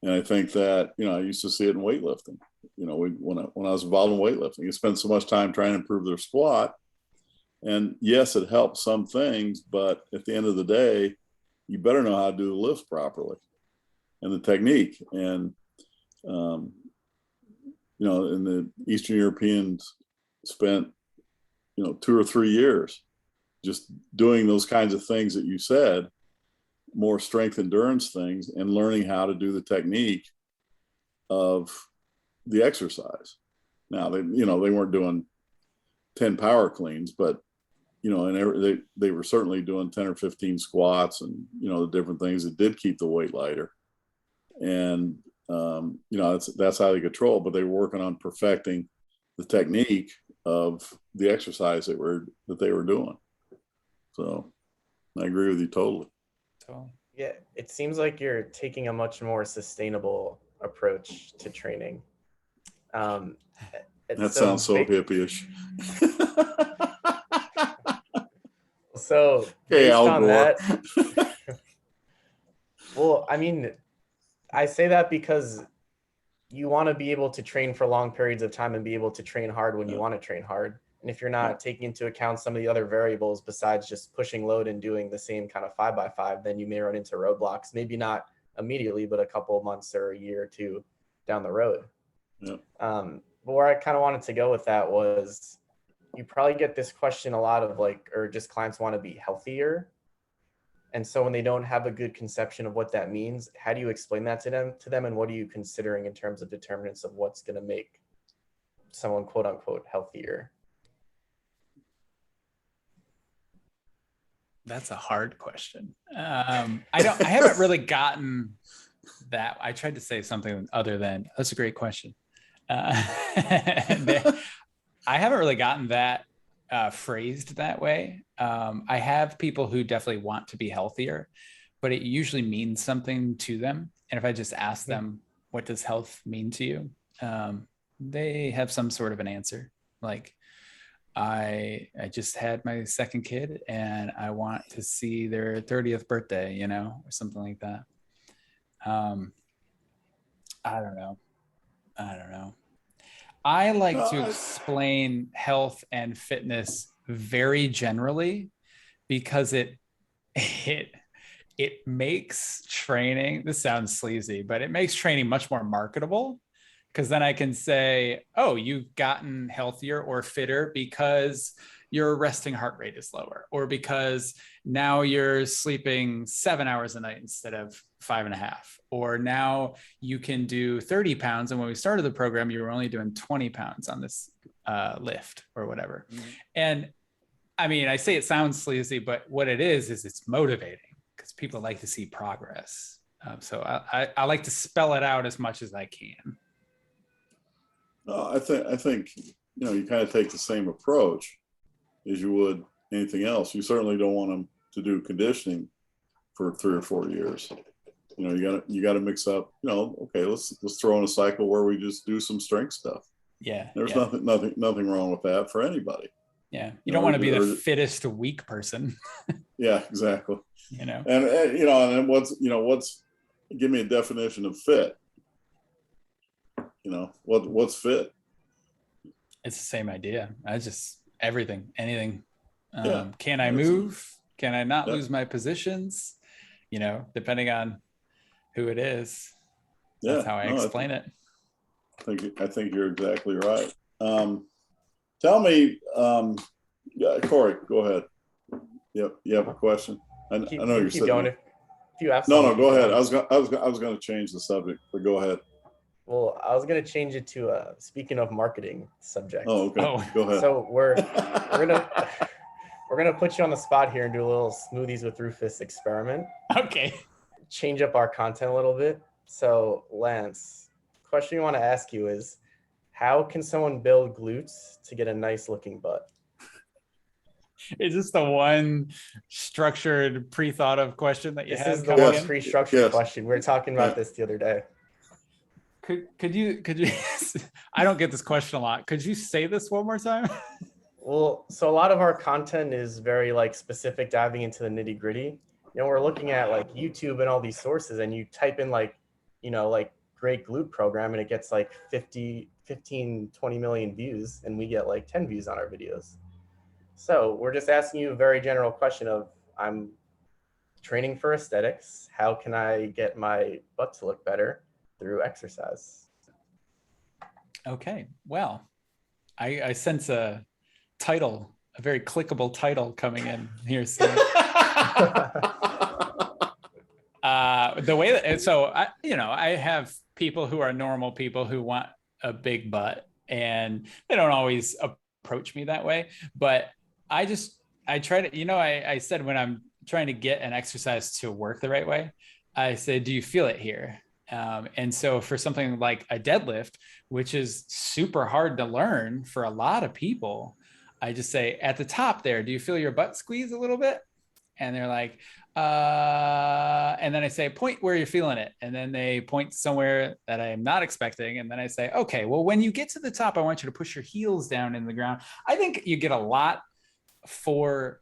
I think that, I used to see it in weightlifting. When I was involved in weightlifting, you spend so much time trying to improve their squat. And yes, it helps some things, but at the end of the day, you better know how to do the lifts properly and the technique. And, and the Eastern Europeans spent, 2 or 3 years just doing those kinds of things that you said, more strength endurance things, and learning how to do the technique of the exercise. Now they weren't doing 10 power cleans, but and they were certainly doing 10 or 15 squats and the different things that did keep the weight lighter. And that's how they control, but they were working on perfecting the technique of the exercise that they were doing. So I agree with you totally. Yeah, it seems like you're taking a much more sustainable approach to training. That sounds so hippie-ish. So based on that, well, I mean, I say that because you want to be able to train for long periods of time and be able to train hard when you want to train hard. And if you're not taking into account some of the other variables besides just pushing load and doing the same kind of 5x5, then you may run into roadblocks, maybe not immediately, but a couple of months or a year or two down the road. Yeah. But where I kind of wanted to go with that was, you probably get this question a lot of or just clients want to be healthier. And so when they don't have a good conception of what that means, how do you explain that to them? And what are you considering in terms of determinants of what's going to make someone quote unquote healthier? That's a hard question. I haven't really gotten that. I tried to say something other than, that's a great question. I haven't really gotten that phrased that way. I have people who definitely want to be healthier, but it usually means something to them. And if I just ask them, what does health mean to you? They have some sort of an answer. Like, I just had my second kid and I want to see their 30th birthday, or something like that. I don't know. I like to explain health and fitness very generally because it makes training, this sounds sleazy, but it makes training much more marketable. Because then I can say, oh, you've gotten healthier or fitter because your resting heart rate is lower, or because now you're sleeping 7 hours a night instead of 5.5, or now you can do 30 pounds. And when we started the program, you were only doing 20 pounds on this lift or whatever. Mm-hmm. And I mean, I say it sounds sleazy, but what it is it's motivating because people like to see progress. So I like to spell it out as much as I can. I think you kind of take the same approach as you would anything else. You certainly don't want them to do conditioning for 3 or 4 years. You got to mix up. Okay, let's throw in a cycle where we just do some strength stuff. Yeah, there's nothing wrong with that for anybody. Yeah, you don't want to be the fittest weak person. Yeah, exactly. And then what's give me a definition of fit. What's fit? It's the same idea. I just everything, anything Yeah, Can I absolutely. move? Can I not Yep. lose my positions? Depending on who it is. That's Yeah, how I no, explain it. I think you're exactly right. Tell me, yeah, Corey, go ahead. Yep, you have a question. I Keep, know you you're can keep sitting going. there. If you have No, something, no, keep go ahead. going. I was going to change the subject, but go ahead. Well, I was gonna change it to speaking of marketing subject. Oh, okay. Oh, Go ahead. So we're gonna we're gonna put you on the spot here and do a little smoothies with Rufus experiment. okay. Change up our content a little bit. So Lance, question we want to ask you is, how can someone build glutes to get a nice looking butt? Is this the one structured, pre-thought of question that you This had is the coming one Yes. in? pre-structured Yes. question. We were talking about Yeah. this the other day. Could you I don't get this question a lot. Could you say this one more time? Well, so a lot of our content is very like specific, diving into the nitty gritty. We're looking at like YouTube and all these sources, and you type in like, like great glute program, and it gets like 50, 15, 20 million views, and we get like 10 views on our videos. So we're just asking you a very general question of, I'm training for aesthetics. How can I get my butt to look better through exercise? Okay. Well, I sense a title, a very clickable title coming in here soon. The way that, so I have people who are normal people who want a big butt, and they don't always approach me that way, but I try to, I said, when I'm trying to get an exercise to work the right way, I said, do you feel it here? And so for something like a deadlift, which is super hard to learn for a lot of people, I just say, at the top there, do you feel your butt squeeze a little bit? And they're like, and then I say, point where you're feeling it. And then they point somewhere that I am not expecting. And then I say, okay, well, when you get to the top, I want you to push your heels down in the ground. I think you get a lot for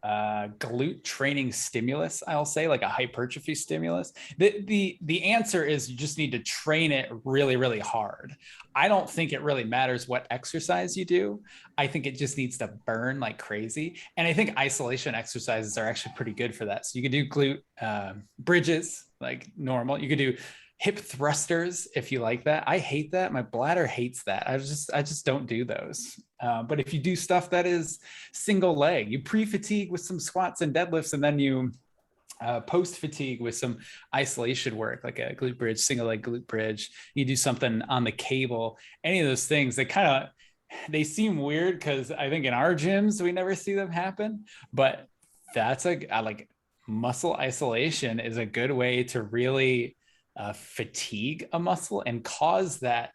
glute training stimulus, I'll say, like a hypertrophy stimulus. The answer is you just need to train it really, really hard. I don't think it really matters what exercise you do. I think it just needs to burn like crazy. And I think isolation exercises are actually pretty good for that. So you could do glute bridges like normal. You could do hip thrusters if you like that. I hate that. My bladder hates that. I just don't do those. But if you do stuff that is single leg, you pre-fatigue with some squats and deadlifts, and then you post-fatigue with some isolation work, like a glute bridge, single leg glute bridge. You do something on the cable. Any of those things, they seem weird because I think in our gyms we never see them happen. But that's like muscle isolation is a good way to really fatigue a muscle and cause that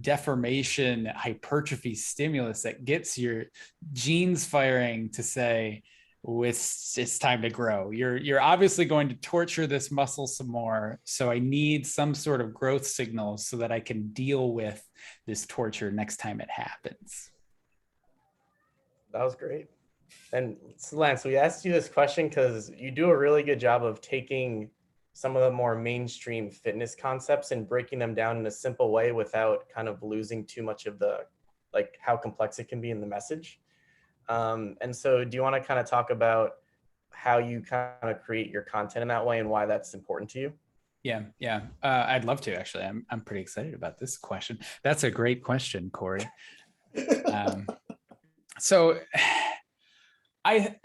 deformation hypertrophy stimulus that gets your genes firing to say, it's time to grow. You're obviously going to torture this muscle some more, so I need some sort of growth signal so that I can deal with this torture next time it happens. That was great. And Lance, we asked you this question because you do a really good job of taking some of the more mainstream fitness concepts and breaking them down in a simple way without kind of losing too much of the, like, how complex it can be in the message. And so do you want to kind of talk about how you kind of create your content in that way and why that's important to you? Yeah. I'd love to, actually. I'm pretty excited about this question. That's a great question, Corey. So I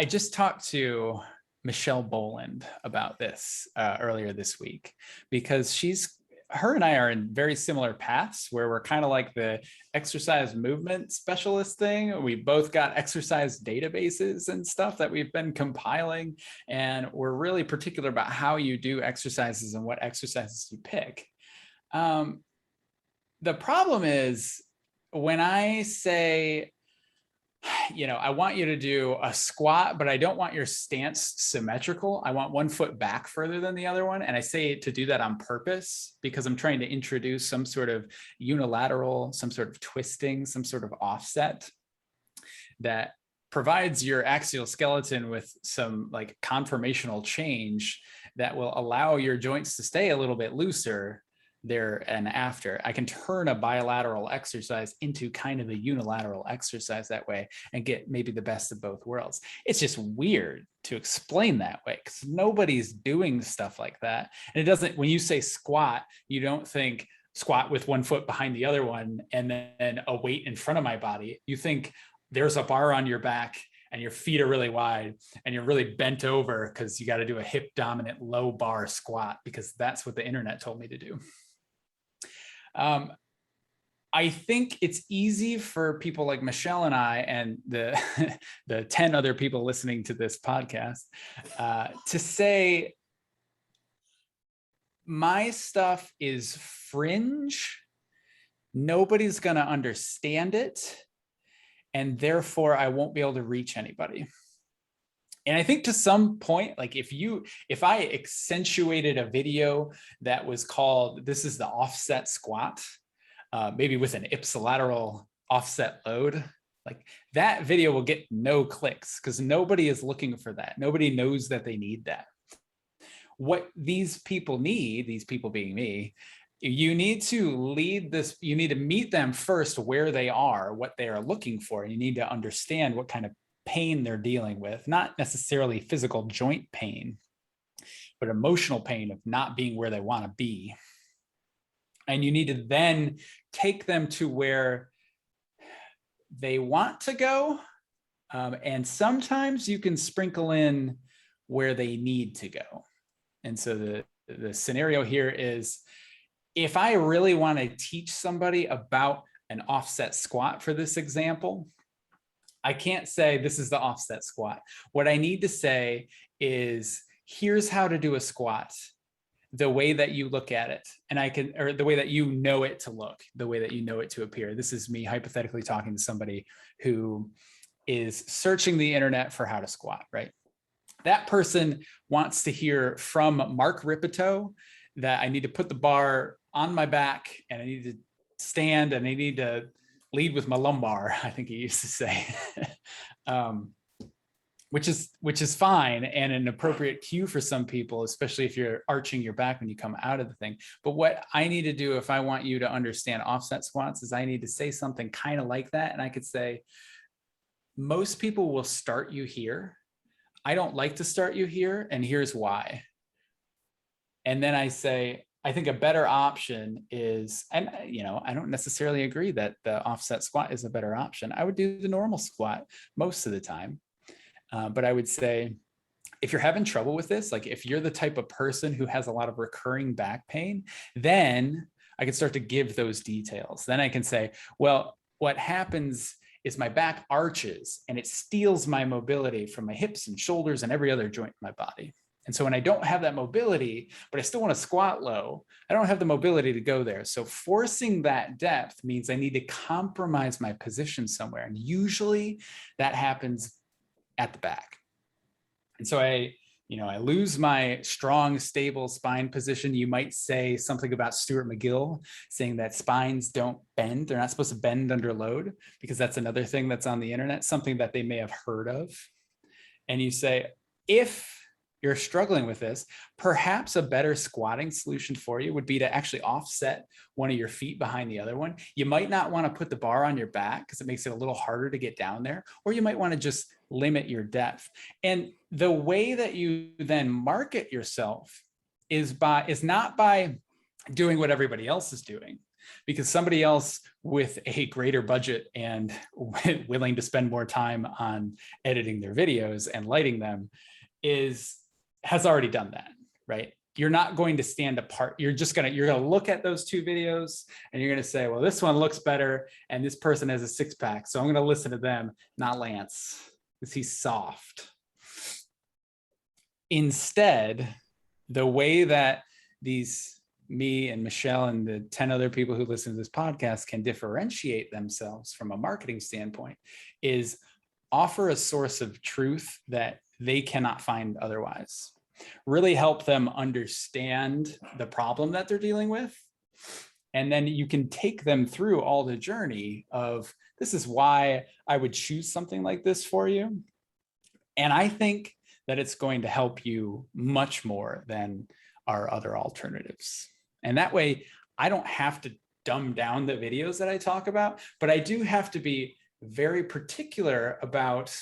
just talked to Michelle Boland about this earlier this week, because her and I are in very similar paths where we're kind of like the exercise movement specialist thing. We both got exercise databases and stuff that we've been compiling, and we're really particular about how you do exercises and what exercises you pick. The problem is when I say, I want you to do a squat, but I don't want your stance symmetrical. I want one foot back further than the other one. And I say to do that on purpose because I'm trying to introduce some sort of unilateral, some sort of twisting, some sort of offset that provides your axial skeleton with some like conformational change that will allow your joints to stay a little bit looser, there and after. I can turn a bilateral exercise into kind of a unilateral exercise that way and get maybe the best of both worlds. It's just weird to explain that way because nobody's doing stuff like that. And it doesn't, when you say squat, you don't think squat with one foot behind the other one and then a weight in front of my body. You think there's a bar on your back and your feet are really wide and you're really bent over because you got to do a hip dominant low bar squat because that's what the internet told me to do. I think it's easy for people like Michelle and I and the 10 other people listening to this podcast to say, my stuff is fringe. Nobody's going to understand it. And therefore, I won't be able to reach anybody. And I think to some point, like if I accentuated a video that was called, this is the offset squat, maybe with an ipsilateral offset load, like that video will get no clicks because nobody is looking for that. Nobody knows that they need that. What these people need, these people being me, you need to lead this, you need to meet them first where they are, what they are looking for. You need to understand what kind of pain they're dealing with, not necessarily physical joint pain, but emotional pain of not being where they want to be. And you need to then take them to where they want to go. And sometimes you can sprinkle in where they need to go. And so the scenario here is, if I really want to teach somebody about an offset squat for this example, I can't say this is the offset squat. What I need to say is, here's how to do a squat the way that you look at it. And I can, or the way that you know it to look, the way that you know it to appear. This is me hypothetically talking to somebody who is searching the internet for how to squat, right? That person wants to hear from Mark Ripito that I need to put the bar on my back and I need to stand and I need to lead with my lumbar, I think he used to say, which is fine and an appropriate cue for some people, especially if you're arching your back when you come out of the thing. But what I need to do if I want you to understand offset squats is I need to say something kind of like that. And I could say, most people will start you here. I don't like to start you here, and here's why. And then I say, I think a better option is, and I don't necessarily agree that the offset squat is a better option. I would do the normal squat most of the time. But I would say, if you're having trouble with this, like if you're the type of person who has a lot of recurring back pain, then I can start to give those details. Then I can say, well, what happens is my back arches and it steals my mobility from my hips and shoulders and every other joint in my body. And so when I don't have that mobility, but I still want to squat low, I don't have the mobility to go there. So forcing that depth means I need to compromise my position somewhere. And usually that happens at the back. And so I lose my strong, stable spine position. You might say something about Stuart McGill saying that spines don't bend. They're not supposed to bend under load, because that's another thing that's on the internet, something that they may have heard of. And you say, if you're struggling with this, perhaps a better squatting solution for you would be to actually offset one of your feet behind the other one. You might not want to put the bar on your back because it makes it a little harder to get down there, or you might want to just limit your depth. And the way that you then market yourself is not by doing what everybody else is doing, because somebody else with a greater budget and willing to spend more time on editing their videos and lighting them has already done that, right? You're not going to stand apart. You're going to look at those two videos and you're going to say, well, this one looks better and this person has a six pack, so I'm going to listen to them, not Lance, because he's soft. Instead, the way that me and Michelle and the 10 other people who listen to this podcast can differentiate themselves from a marketing standpoint is offer a source of truth that they cannot find otherwise. Really help them understand the problem that they're dealing with. And then you can take them through all the journey of, this is why I would choose something like this for you. And I think that it's going to help you much more than our other alternatives. And that way, I don't have to dumb down the videos that I talk about, but I do have to be very particular about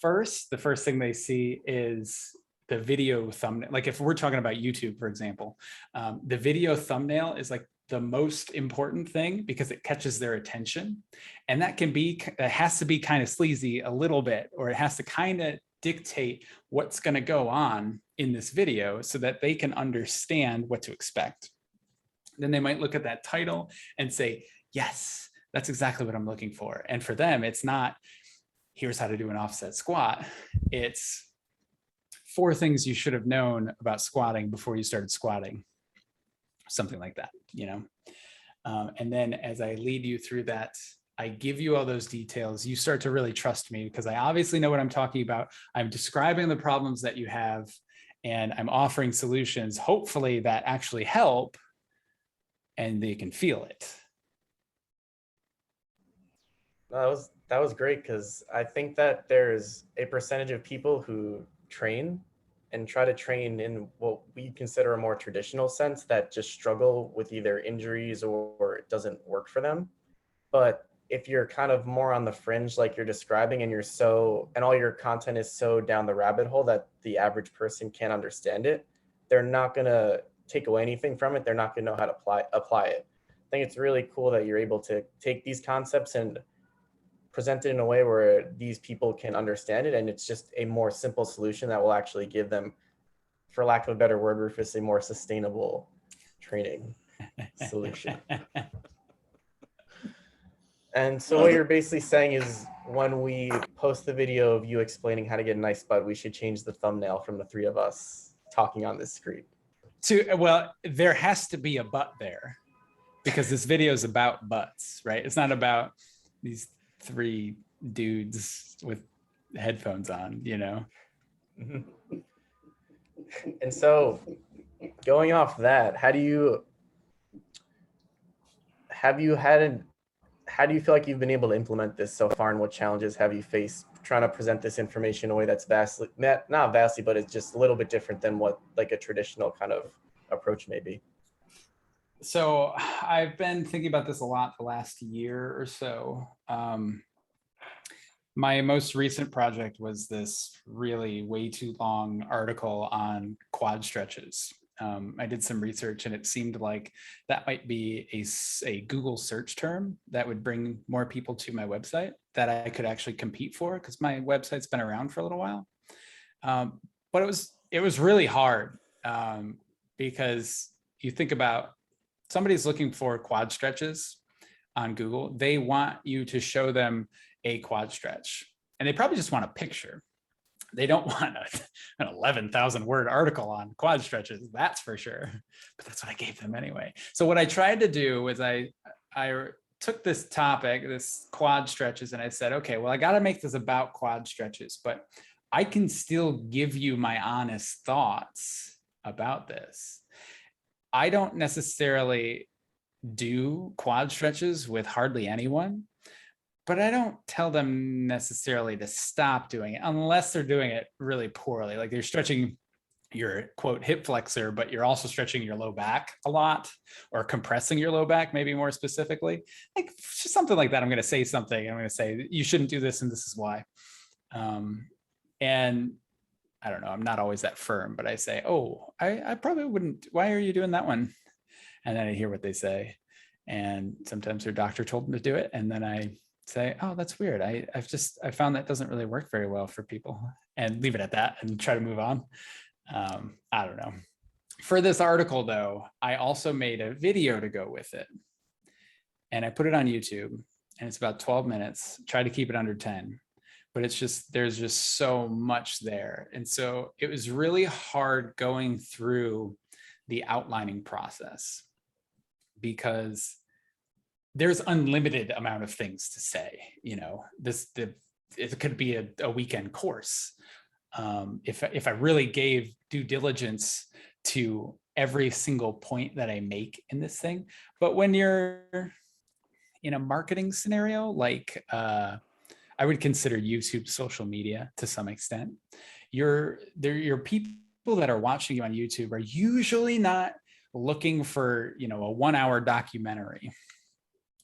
the first thing they see is the video thumbnail. Like if we're talking about YouTube, for example, the video thumbnail is like the most important thing because it catches their attention. And that it has to be kind of sleazy a little bit, or it has to kind of dictate what's going to go on in this video so that they can understand what to expect. Then they might look at that title and say, yes, that's exactly what I'm looking for. And for them, it's not, here's how to do an offset squat. It's 4 things you should have known about squatting before you started squatting. Something like that, you know? And then as I lead you through that, I give you all those details. You start to really trust me because I obviously know what I'm talking about. I'm describing the problems that you have, and I'm offering solutions, hopefully that actually help and they can feel it. That was great, because I think that there's a percentage of people who train and try to train in what we consider a more traditional sense that just struggle with either injuries or it doesn't work for them. But if you're kind of more on the fringe like you're describing, and and all your content is so down the rabbit hole that the average person can't understand it, they're not going to take away anything from it. They're not going to know how to apply it. I think it's really cool that you're able to take these concepts and present it in a way where these people can understand it, and it's just a more simple solution that will actually give them, for lack of a better word, Rufus, a more sustainable training solution. And so what you're basically saying is, when we post the video of you explaining how to get a nice butt, we should change the thumbnail from the 3 of us talking on this screen. Well, there has to be a butt there because this video is about butts, right? It's not about these 3 dudes with headphones on, you know? And so going off that, how do you feel like you've been able to implement this so far, and what challenges have you faced trying to present this information in a way that's not vastly, but it's just a little bit different than what like a traditional kind of approach may be? So I've been thinking about this a lot the last year or so. My most recent project was this really way too long article on quad stretches. I did some research and it seemed like that might be a Google search term that would bring more people to my website that I could actually compete for, because my website's been around for a little while. But it was really hard because you think about somebody's looking for quad stretches on Google. They want you to show them a quad stretch, and they probably just want a picture. They don't want an 11,000 word article on quad stretches, that's for sure. But that's what I gave them anyway. So what I tried to do was I took this topic, this quad stretches, and I said, okay, well, I got to make this about quad stretches, but I can still give you my honest thoughts about this. I don't necessarily do quad stretches with hardly anyone, but I don't tell them necessarily to stop doing it unless they're doing it really poorly. Like they're stretching your quote hip flexor, but you're also stretching your low back a lot, or compressing your low back, maybe more specifically. Like just something like that. I'm going to say something. I'm going to say you shouldn't do this, and this is why. And I don't know, I'm not always that firm, but I say, oh, I probably wouldn't. Why are you doing that one? And then I hear what they say. And sometimes their doctor told them to do it. And then I say, oh, that's weird. I found that doesn't really work very well for people, and leave it at that and try to move on. I don't know. For this article though, I also made a video to go with it, and I put it on YouTube, and it's about 12 minutes. Try to keep it under 10, but there's just so much there. And so it was really hard going through the outlining process, because there's unlimited amount of things to say. You know, it could be a weekend course. If I really gave due diligence to every single point that I make in this thing. But when you're in a marketing scenario, like I would consider YouTube social media to some extent, your people that are watching you on YouTube are usually not looking for, you know, a 1-hour documentary,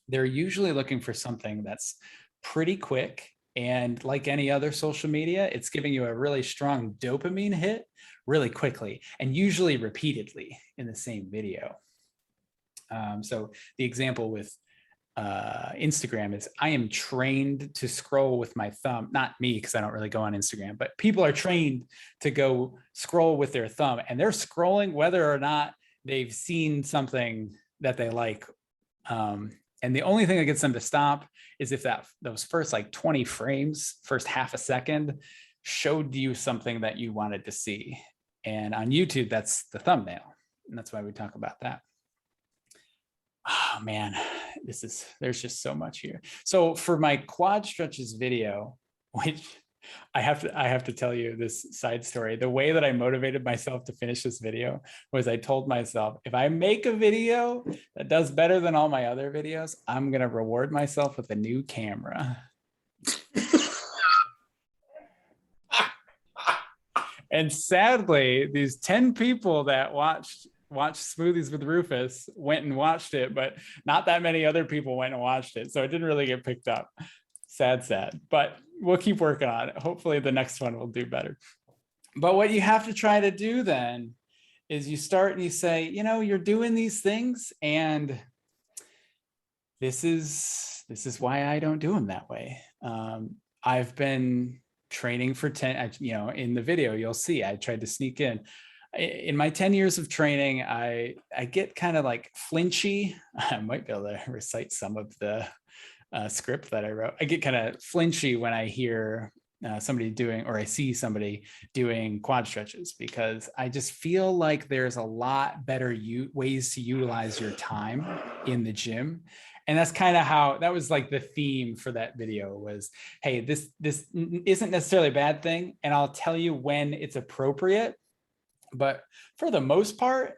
they're usually looking for something that's pretty quick. And like any other social media, it's giving you a really strong dopamine hit really quickly and usually repeatedly in the same video. So the example with Instagram is I am trained to scroll with my thumb, not me, because I don't really go on Instagram, but people are trained to go scroll with their thumb, and they're scrolling whether or not they've seen something that they like. And the only thing that gets them to stop is if those first like 20 frames, first half a second, showed you something that you wanted to see. And on YouTube, that's the thumbnail. And that's why we talk about that. Oh man, there's just so much here. So for my quad stretches video, which I have to tell you this side story. The way that I motivated myself to finish this video was I told myself, if I make a video that does better than all my other videos, I'm going to reward myself with a new camera. And sadly, these 10 people that watched Smoothies with Rufus went and watched it, but not that many other people went and watched it. So it didn't really get picked up. Sad, but we'll keep working on it. Hopefully the next one will do better. But what you have to try to do then is you start and you say, you know, you're doing these things and this is why I don't do them that way. I've been training for 10, you know, in the video, you'll see, I tried to sneak in my 10 years of training, I get kind of like flinchy. I might be able to recite some of the script that I wrote. I get kind of flinchy when I hear somebody doing, or I see somebody doing quad stretches, because I just feel like there's a lot better ways to utilize your time in the gym. And that's kind of how, that was like the theme for that video was, hey, this isn't necessarily a bad thing. And I'll tell you when it's appropriate. But for the most part,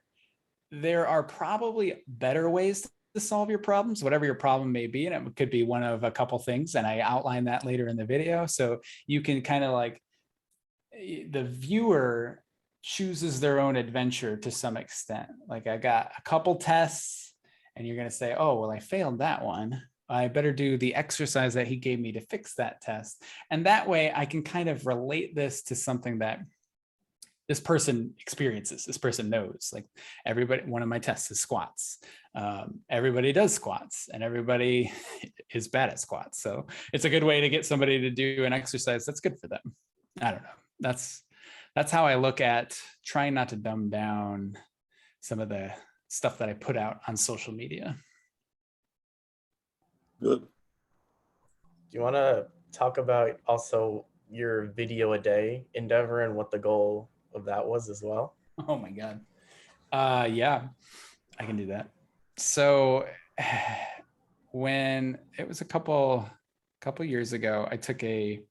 there are probably better ways to solve your problems, whatever your problem may be. And it could be one of a couple things. And I outline that later in the video. So you can kind of like, the viewer chooses their own adventure to some extent. Like I got a couple tests and you're going to say, oh, well, I failed that one. I better do the exercise that he gave me to fix that test. And that way I can kind of relate this to something that this person experiences, this person knows. Like everybody, one of my tests is squats. Everybody does squats and everybody is bad at squats. So it's a good way to get somebody to do an exercise that's good for them. I don't know. That's how I look at trying not to dumb down some of the stuff that I put out on social media. Good. Do you want to talk about also your video a day endeavor and what the goal of that was as well? Oh my God. Yeah, I can do that. So when it was a couple years ago, I took a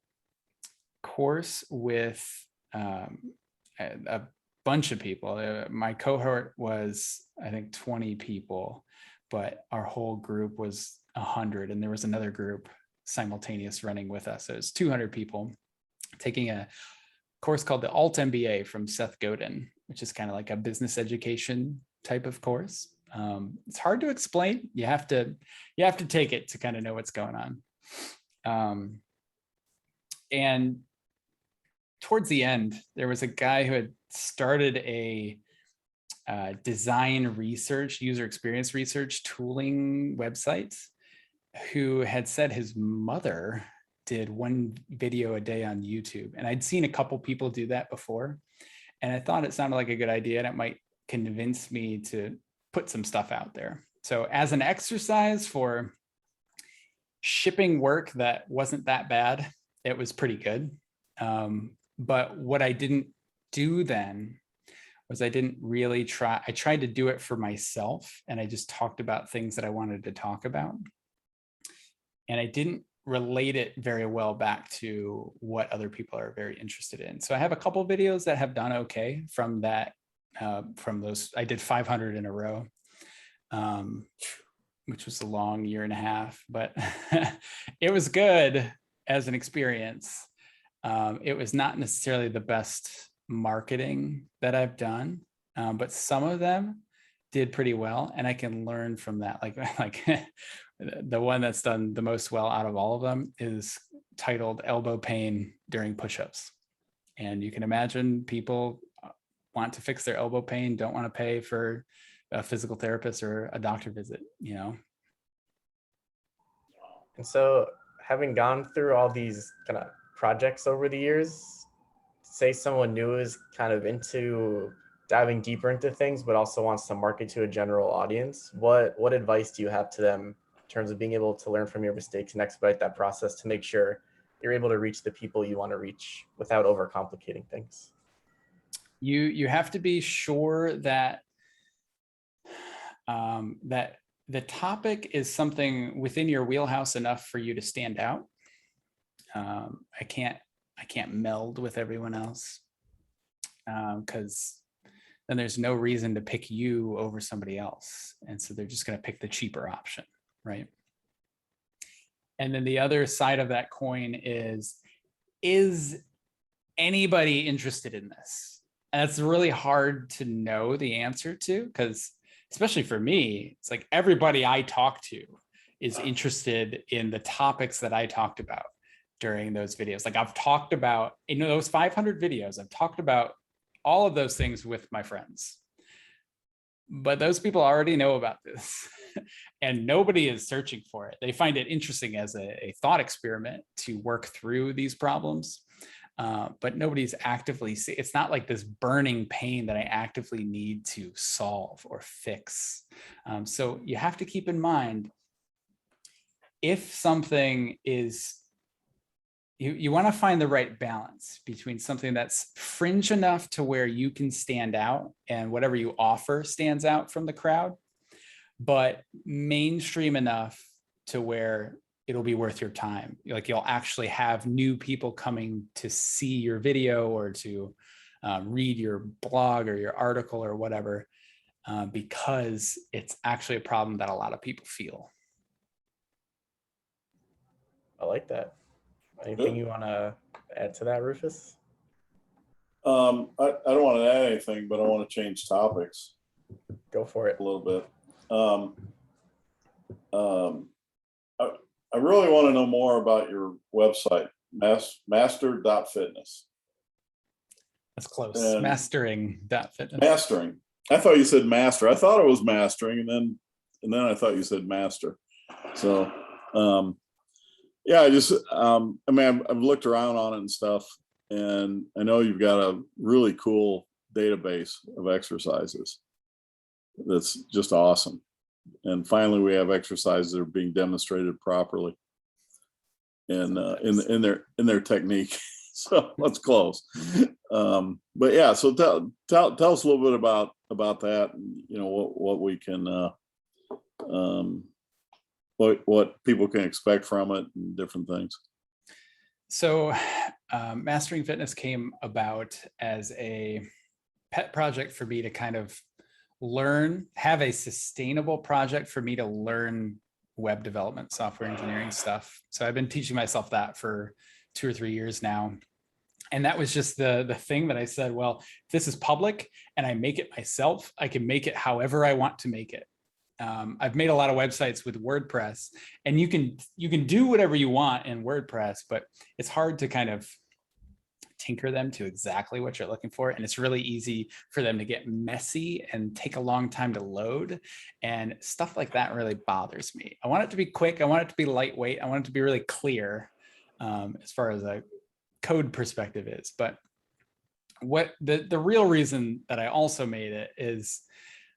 course with a bunch of people. My cohort was, I think, 20 people, but our whole group was 100. And there was another group simultaneous running with us. So it was 200 people taking a course called the Alt MBA from Seth Godin, which is kind of like a business education type of course. It's hard to explain. You have to take it to kind of know what's going on. And towards the end, there was a guy who had started a design research, user experience research tooling website, who had said his mother did one video a day on YouTube. And I'd seen a couple people do that before. And I thought it sounded like a good idea and it might convince me to put some stuff out there. So as an exercise for shipping work that wasn't that bad, it was pretty good. But what I didn't do then was I didn't really try. I tried to do it for myself and I just talked about things that I wanted to talk about. And I didn't relate it very well back to what other people are very interested in. So I have a couple of videos that have done okay from that, from those. I did 500 in a row, which was a long year and a half, but it was good as an experience. It was not necessarily the best marketing that I've done, but some of them did pretty well, and I can learn from that. Like the one that's done the most well out of all of them is titled elbow pain during push-ups. And you can imagine people want to fix their elbow pain, don't want to pay for a physical therapist or a doctor visit, you know? And so, having gone through all these kind of projects over the years, say someone new is kind of into diving deeper into things, but also wants to market to a general audience, what advice do you have to them in terms of being able to learn from your mistakes and expedite that process to make sure you're able to reach the people you want to reach without overcomplicating things? You have to be sure that that the topic is something within your wheelhouse enough for you to stand out. I can't meld with everyone else, because then there's no reason to pick you over somebody else. And so they're just going to pick the cheaper option, right? And then the other side of that coin is anybody interested in this? And it's really hard to know the answer to, because especially for me, it's like everybody I talk to is interested in the topics that I talked about during those videos. Like I've talked about, in those 500 videos, I've talked about all of those things with my friends, but those people already know about this and nobody is searching for it. They find it interesting as a thought experiment to work through these problems. But nobody's actively, it's not like this burning pain that I actively need to solve or fix. So you have to keep in mind, if something is, you want to find the right balance between something that's fringe enough to where you can stand out and whatever you offer stands out from the crowd, but mainstream enough to where it'll be worth your time. Like you'll actually have new people coming to see your video or to read your blog or your article or whatever, because it's actually a problem that a lot of people feel. I like that. Anything you want to add to that, Rufus? I don't want to add anything, but I want to change topics Go for it. a little bit. I really want to know more about your website, master.fitness. That's close. And Mastering.fitness. Mastering. I thought you said master. I thought it was mastering, and then I thought you said master. So yeah, I just I mean, I've looked around on it and stuff, and I know you've got a really cool database of exercises that's just awesome. And finally, we have exercises that are being demonstrated properly in their technique. So that's close. But yeah, so tell us a little bit about that. And, you know, what we can what people can expect from it and different things. So Mastering Fitness came about as a pet project for me to kind of have a sustainable project for me to learn web development, software engineering stuff. So I've been teaching myself that for 2 or 3 years now. And that was just the thing that I said, well, if this is public and I make it myself, I can make it however I want to make it. I've made a lot of websites with WordPress, and you can do whatever you want in WordPress, but it's hard to kind of tinker them to exactly what you're looking for. And it's really easy for them to get messy and take a long time to load. And stuff like that really bothers me. I want it to be quick. I want it to be lightweight. I want it to be really clear as far as a code perspective is. But what the real reason that I also made it is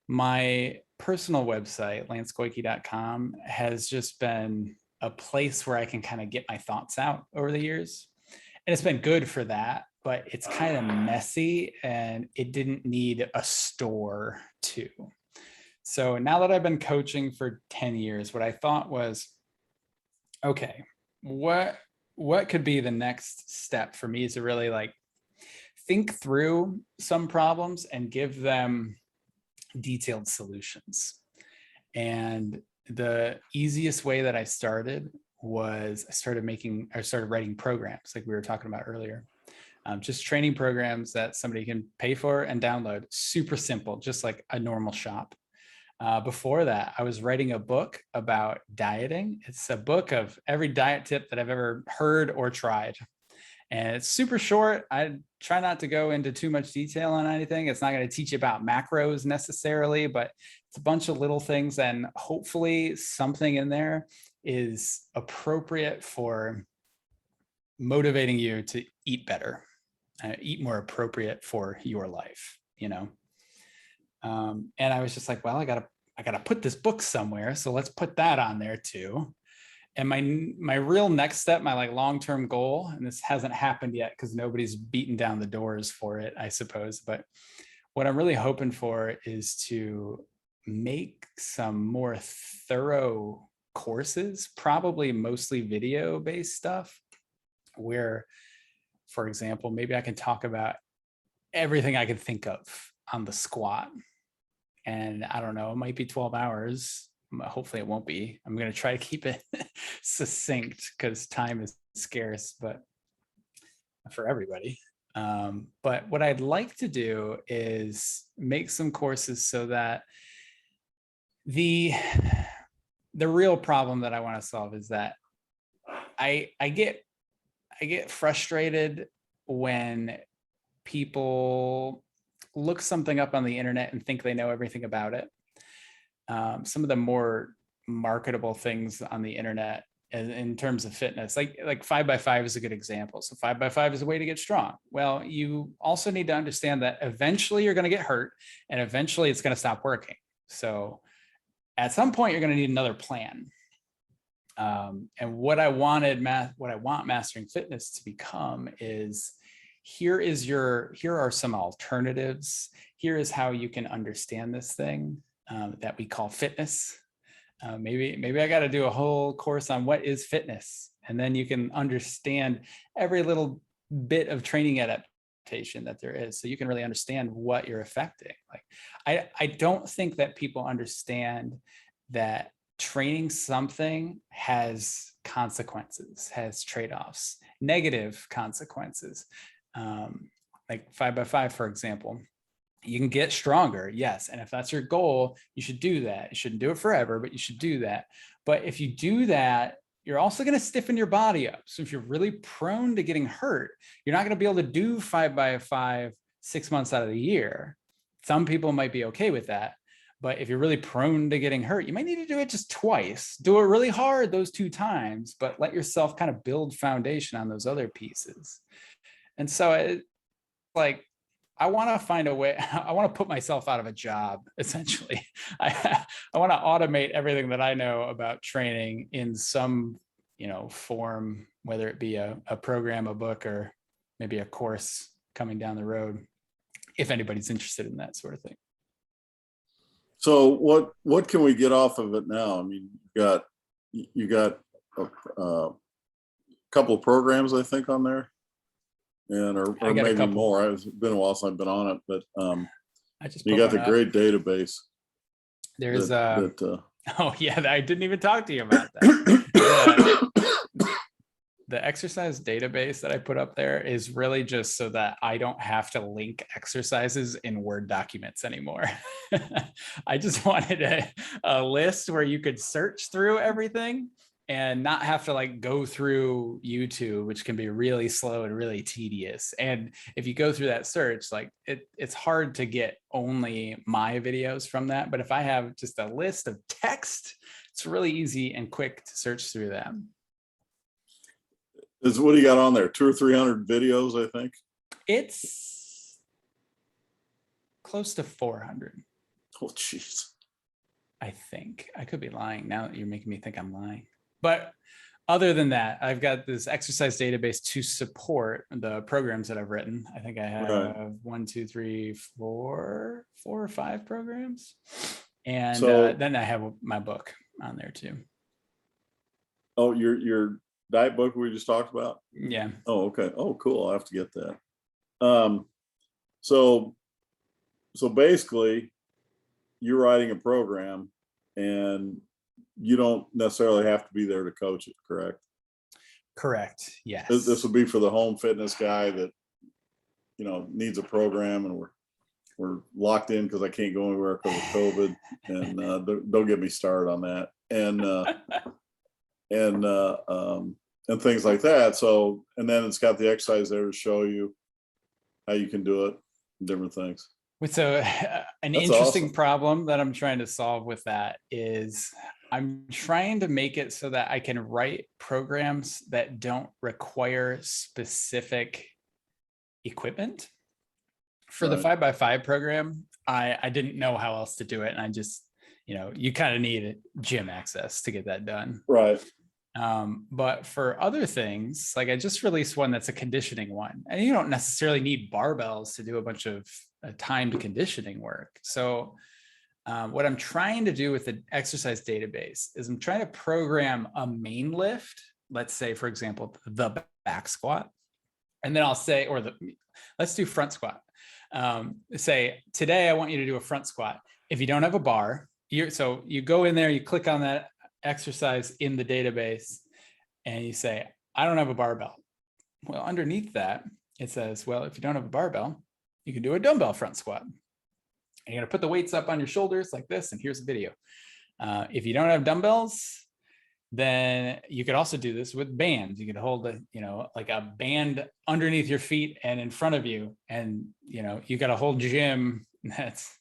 my personal website, lancegoyke.com, has just been a place where I can kind of get my thoughts out over the years. And it's been good for that, but it's kind of messy and it didn't need a store too. So now that I've been coaching for 10 years, what I thought was, okay, what could be the next step for me to really like think through some problems and give them detailed solutions. And the easiest way that I started was I started writing programs like we were talking about earlier. Just training programs that somebody can pay for and download. Super simple, just like a normal shop. Before that, I was writing a book about dieting. It's a book of every diet tip that I've ever heard or tried. And it's super short. I try not to go into too much detail on anything. It's not going to teach you about macros necessarily, but it's a bunch of little things. And hopefully something in there is appropriate for motivating you to eat better, eat more appropriate for your life, you know? And I was just like, well, I gotta put this book somewhere. So let's put that on there too. And my real next step, my like long-term goal, and this hasn't happened yet because nobody's beaten down the doors for it, I suppose. But what I'm really hoping for is to make some more thorough courses, probably mostly video-based stuff, where, for example, maybe I can talk about everything I can think of on the squat. And I don't know, it might be 12 hours. Hopefully it won't be. I'm going to try to keep it succinct because time is scarce, but for everybody. But what I'd like to do is make some courses so that the real problem that I want to solve is that I get frustrated when people look something up on the internet and think they know everything about it. Some of the more marketable things on the internet in terms of fitness, like 5x5 is a good example. So 5x5 is a way to get strong. Well, you also need to understand that eventually you're going to get hurt and eventually it's going to stop working. So at some point you're going to need another plan. And what I want Mastering Fitness to become is, here are some alternatives. Here is how you can understand this thing that we call fitness. Maybe I got to do a whole course on what is fitness, and then you can understand every little bit of training adaptation that there is, so you can really understand what you're affecting. Like, I don't think that people understand that training something has consequences, has trade-offs, negative consequences. Like 5x5, for example, you can get stronger, yes, and if that's your goal, you should do that. You shouldn't do it forever, but you should do that. But if you do that, you're also going to stiffen your body up. So if you're really prone to getting hurt, you're not going to be able to do 5x5 6 months out of the year. Some people might be okay with that, but if you're really prone to getting hurt, you might need to do it just twice. Do it really hard those 2 times, but let yourself kind of build foundation on those other pieces. And so I want to find a way. I want to put myself out of a job, essentially. I want to automate everything that I know about training in some, form, whether it be a program, a book, or maybe a course coming down the road, if anybody's interested in that sort of thing. So what can we get off of it now? I mean, you got a couple of programs, I think, on there. Or maybe more. It's been a while since I've been on it, but I just you got the great database. There's oh yeah, I didn't even talk to you about that. The exercise database that I put up there is really just so that I don't have to link exercises in Word documents anymore. I just wanted a list where you could search through everything and not have to go through YouTube, which can be really slow and really tedious. And if you go through that search, it's hard to get only my videos from that. But if I have just a list of text, it's really easy and quick to search through them. What do you got on there? 200 or 300 videos, I think. It's close to 400. Oh, jeez. I think. I could be lying. Now that you're making me think I'm lying. But other than that, I've got this exercise database to support the programs that I've written. I think I have 1, 2, 3, 4 or 5 programs. And then I have my book on there too. Oh, your diet book we just talked about? Yeah. Oh, okay. Oh, cool. I'll have to get that. So basically you're writing a program and you don't necessarily have to be there to coach it, correct? Correct. Yes. This would be for the home fitness guy that, needs a program, and we're locked in because I can't go anywhere because of COVID, and don't get me started on that, and things like that. So, and then it's got the exercise there to show you how you can do it, different things. So an That's interesting awesome. problem that I'm trying to solve with that is I'm trying to make it so that I can write programs that don't require specific equipment. For the 5x5 program, I didn't know how else to do it. And I just, you kind of need gym access to get that done. Right. But for other things, like I just released one that's a conditioning one, and you don't necessarily need barbells to do a bunch of timed conditioning work. So what I'm trying to do with the exercise database is I'm trying to program a main lift. Let's say, for example, the back squat. And then I'll say, let's do front squat. Say, today I want you to do a front squat. If you don't have a bar, so you go in there, you click on that exercise in the database, and you say, I don't have a barbell. Well, underneath that, it says, well, if you don't have a barbell, you can do a dumbbell front squat. And you're going to put the weights up on your shoulders like this, and here's a video. If you don't have dumbbells, then you could also do this with bands. You could hold like a band underneath your feet and in front of you. And, you got a whole gym that's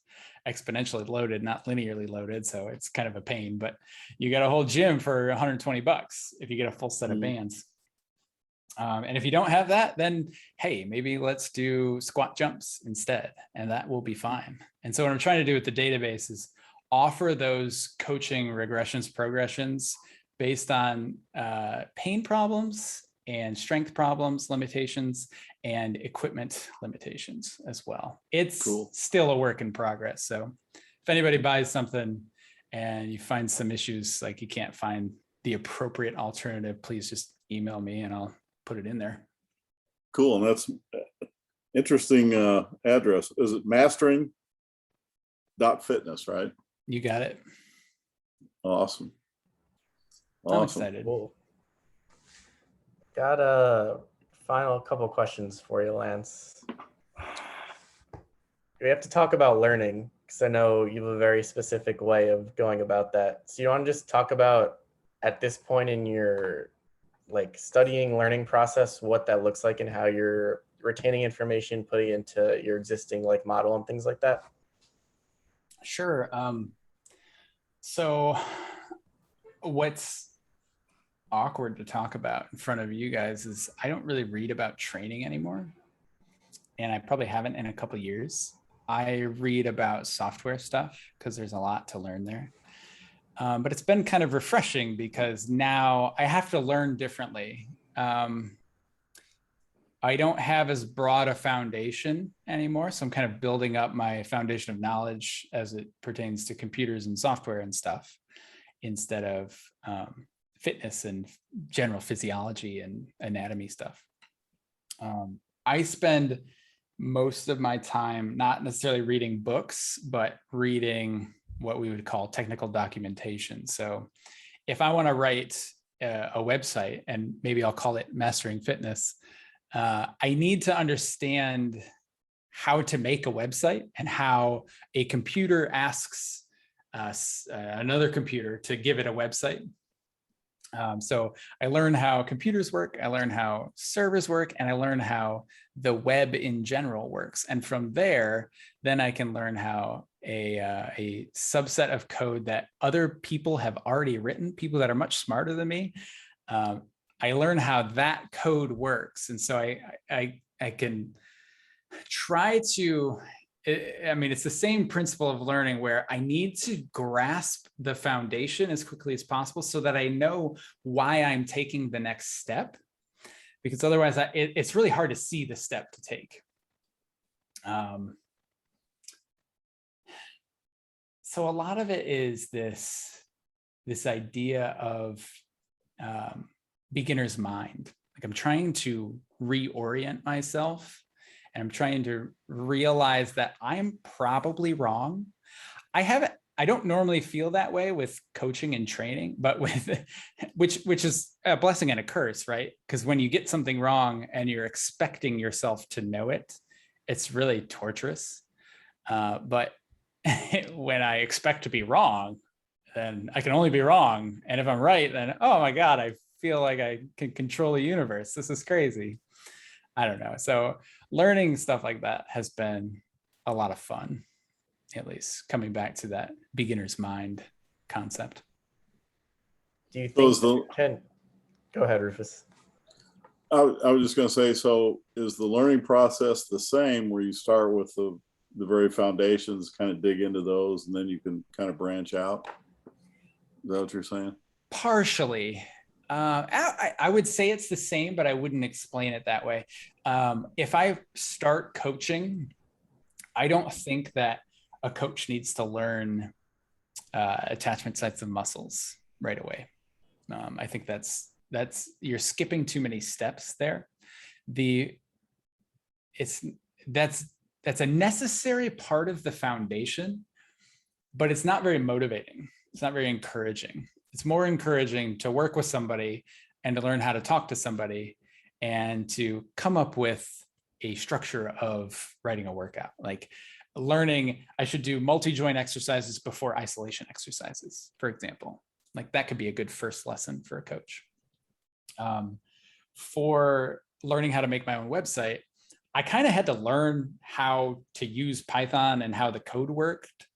exponentially loaded, not linearly loaded. So it's kind of a pain, but you got a whole gym for $120 if you get a full set of bands. And if you don't have that, then, hey, maybe let's do squat jumps instead, and that will be fine. And so what I'm trying to do with the database is offer those coaching regressions, progressions based on pain problems and strength problems, limitations, and equipment limitations as well. It's still a work in progress. So if anybody buys something and you find some issues, like you can't find the appropriate alternative, please just email me and I'll put it in there. Cool. And that's interesting address. Is it mastering.fitness, right? You got it. Awesome. I'm excited. Cool. Got a final couple questions for you, Lance. We have to talk about learning, because I know you have a very specific way of going about that. So you want to just talk about, at this point in your studying, learning process, what that looks like and how you're retaining information, putting it into your existing model and things like that? Sure. So what's awkward to talk about in front of you guys is I don't really read about training anymore. And I probably haven't in a couple of years. I read about software stuff because there's a lot to learn there. But it's been kind of refreshing because now I have to learn differently. I don't have as broad a foundation anymore. So I'm kind of building up my foundation of knowledge as it pertains to computers and software and stuff, instead of fitness and general physiology and anatomy stuff. I spend most of my time not necessarily reading books, but reading what we would call technical documentation. So if I want to write a website, and maybe I'll call it Mastering Fitness, I need to understand how to make a website and how a computer asks another computer to give it a website. So I learn how computers work, I learn how servers work, and I learn how the web in general works. And from there, then I can learn how a subset of code that other people have already written, people that are much smarter than me, I learn how that code works. And so I can try to, it's the same principle of learning, where I need to grasp the foundation as quickly as possible so that I know why I'm taking the next step, because otherwise it's really hard to see the step to take. So a lot of it is this idea of beginner's mind. Like I'm trying to reorient myself, and I'm trying to realize that I'm probably wrong. I don't normally feel that way with coaching and training, but with which is a blessing and a curse, right? Because when you get something wrong and you're expecting yourself to know it, it's really torturous. But when I expect to be wrong, then I can only be wrong. And if I'm right, then, oh my God, I feel like I can control the universe. This is crazy. I don't know. So learning stuff like that has been a lot of fun, at least coming back to that beginner's mind concept. Do you So think go ahead, Rufus? I was just going to say, so is the learning process the same where you start with the very foundations, kind of dig into those, and then you can kind of branch out? Is that what you're saying? Partially. I would say it's the same, but I wouldn't explain it that way. If I start coaching, I don't think that a coach needs to learn attachment sites of muscles right away. I think that's you're skipping too many steps there. That's a necessary part of the foundation, but it's not very motivating. It's not very encouraging. It's more encouraging to work with somebody and to learn how to talk to somebody and to come up with a structure of writing a workout. Like learning, I should do multi-joint exercises before isolation exercises, for example. Like that could be a good first lesson for a coach. For learning how to make my own website, I kind of had to learn how to use Python and how the code worked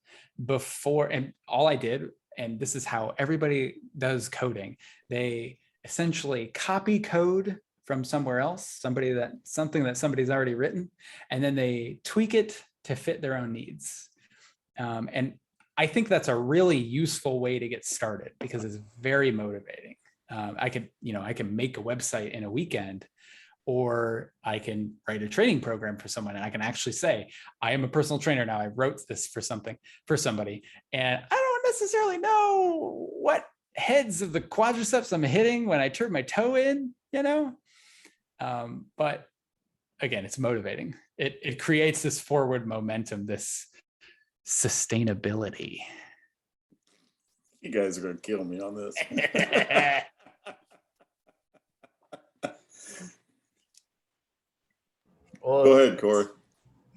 before, and all I did, and this is how everybody does coding, they essentially copy code from somewhere else, something that somebody's already written, and then they tweak it to fit their own needs. And I think that's a really useful way to get started because it's very motivating. I can make a website in a weekend, or I can write a training program for someone and I can actually say, I am a personal trainer now. I wrote this for somebody, and I don't necessarily know what heads of the quadriceps I'm hitting when I turn my toe in, but again, it's motivating. It creates this forward momentum, this sustainability. You guys are going to kill me on this. Well, go ahead, Corey.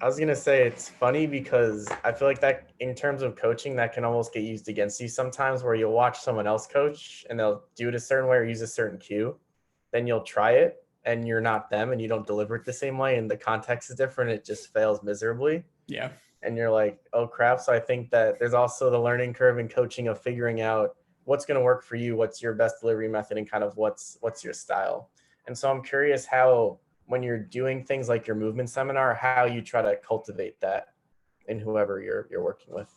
I was going to say it's funny because I feel like that in terms of coaching, that can almost get used against you sometimes, where you'll watch someone else coach and they'll do it a certain way or use a certain cue. Then you'll try it and you're not them and you don't deliver it the same way and the context is different. It just fails miserably. Yeah. And you're like, oh crap. So I think that there's also the learning curve in coaching of figuring out what's going to work for you, what's your best delivery method, and kind of what's your style. And so I'm curious how, when you're doing things like your movement seminar, how you try to cultivate that in whoever you're working with.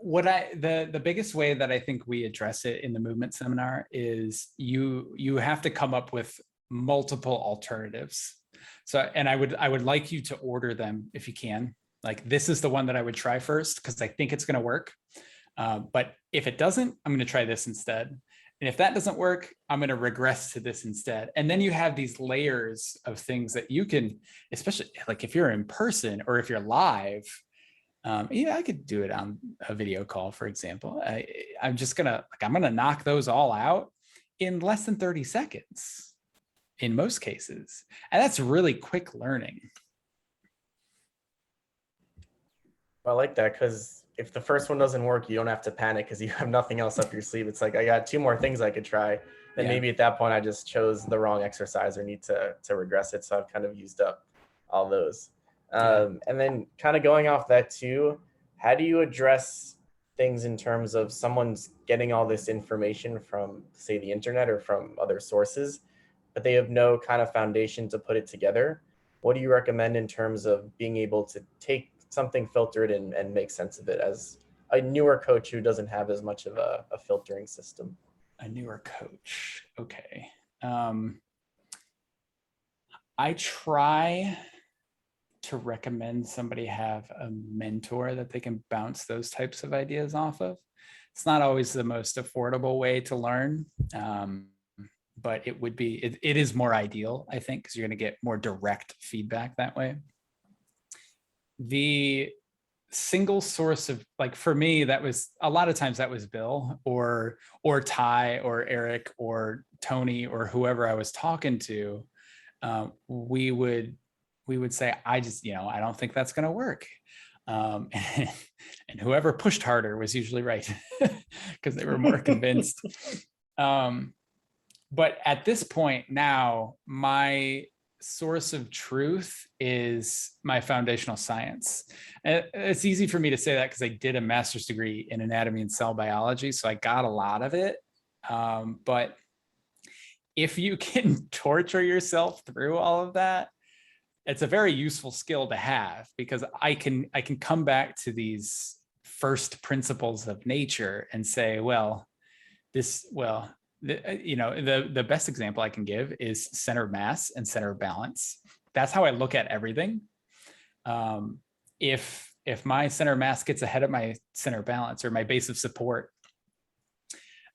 The biggest way that I think we address it in the movement seminar is you have to come up with multiple alternatives. So, and I would like you to order them if you can. Like, this is the one that I would try first because I think it's going to work. But if it doesn't, I'm going to try this instead. And if that doesn't work, I'm going to regress to this instead. And then you have these layers of things that you can, especially like if you're in person or if you're live, I could do it on a video call, for example. I'm going to knock those all out in less than 30 seconds in most cases. And that's really quick learning. I like that because if the first one doesn't work, you don't have to panic because you have nothing else up your sleeve. It's like, I got 2 more things I could try. Then maybe at that point I just chose the wrong exercise or need to regress it. So I've kind of used up all those. And then kind of going off that too, how do you address things in terms of someone's getting all this information from, say, the internet or from other sources, but they have no kind of foundation to put it together? What do you recommend in terms of being able to take something filtered and make sense of it as a newer coach who doesn't have as much of a filtering system? A newer coach. Okay. I try to recommend somebody have a mentor that they can bounce those types of ideas off of. It's not always the most affordable way to learn, but it is more ideal, I think, because you're going to get more direct feedback that way. The single source of, like, for me, that was a lot of times that was Bill or Ty or Eric or Tony or whoever I was talking to. We would we would say, I just, I don't think that's going to work. And, and whoever pushed harder was usually right because they were more convinced. But at this point now, my source of truth is my foundational science. And it's easy for me to say that because I did a master's degree in anatomy and cell biology, so I got a lot of it. But if you can torture yourself through all of that, it's a very useful skill to have, because I can come back to these first principles of nature and say, the best example I can give is center of mass and center of balance. That's how I look at everything. If my center of mass gets ahead of my center of balance, or my base of support,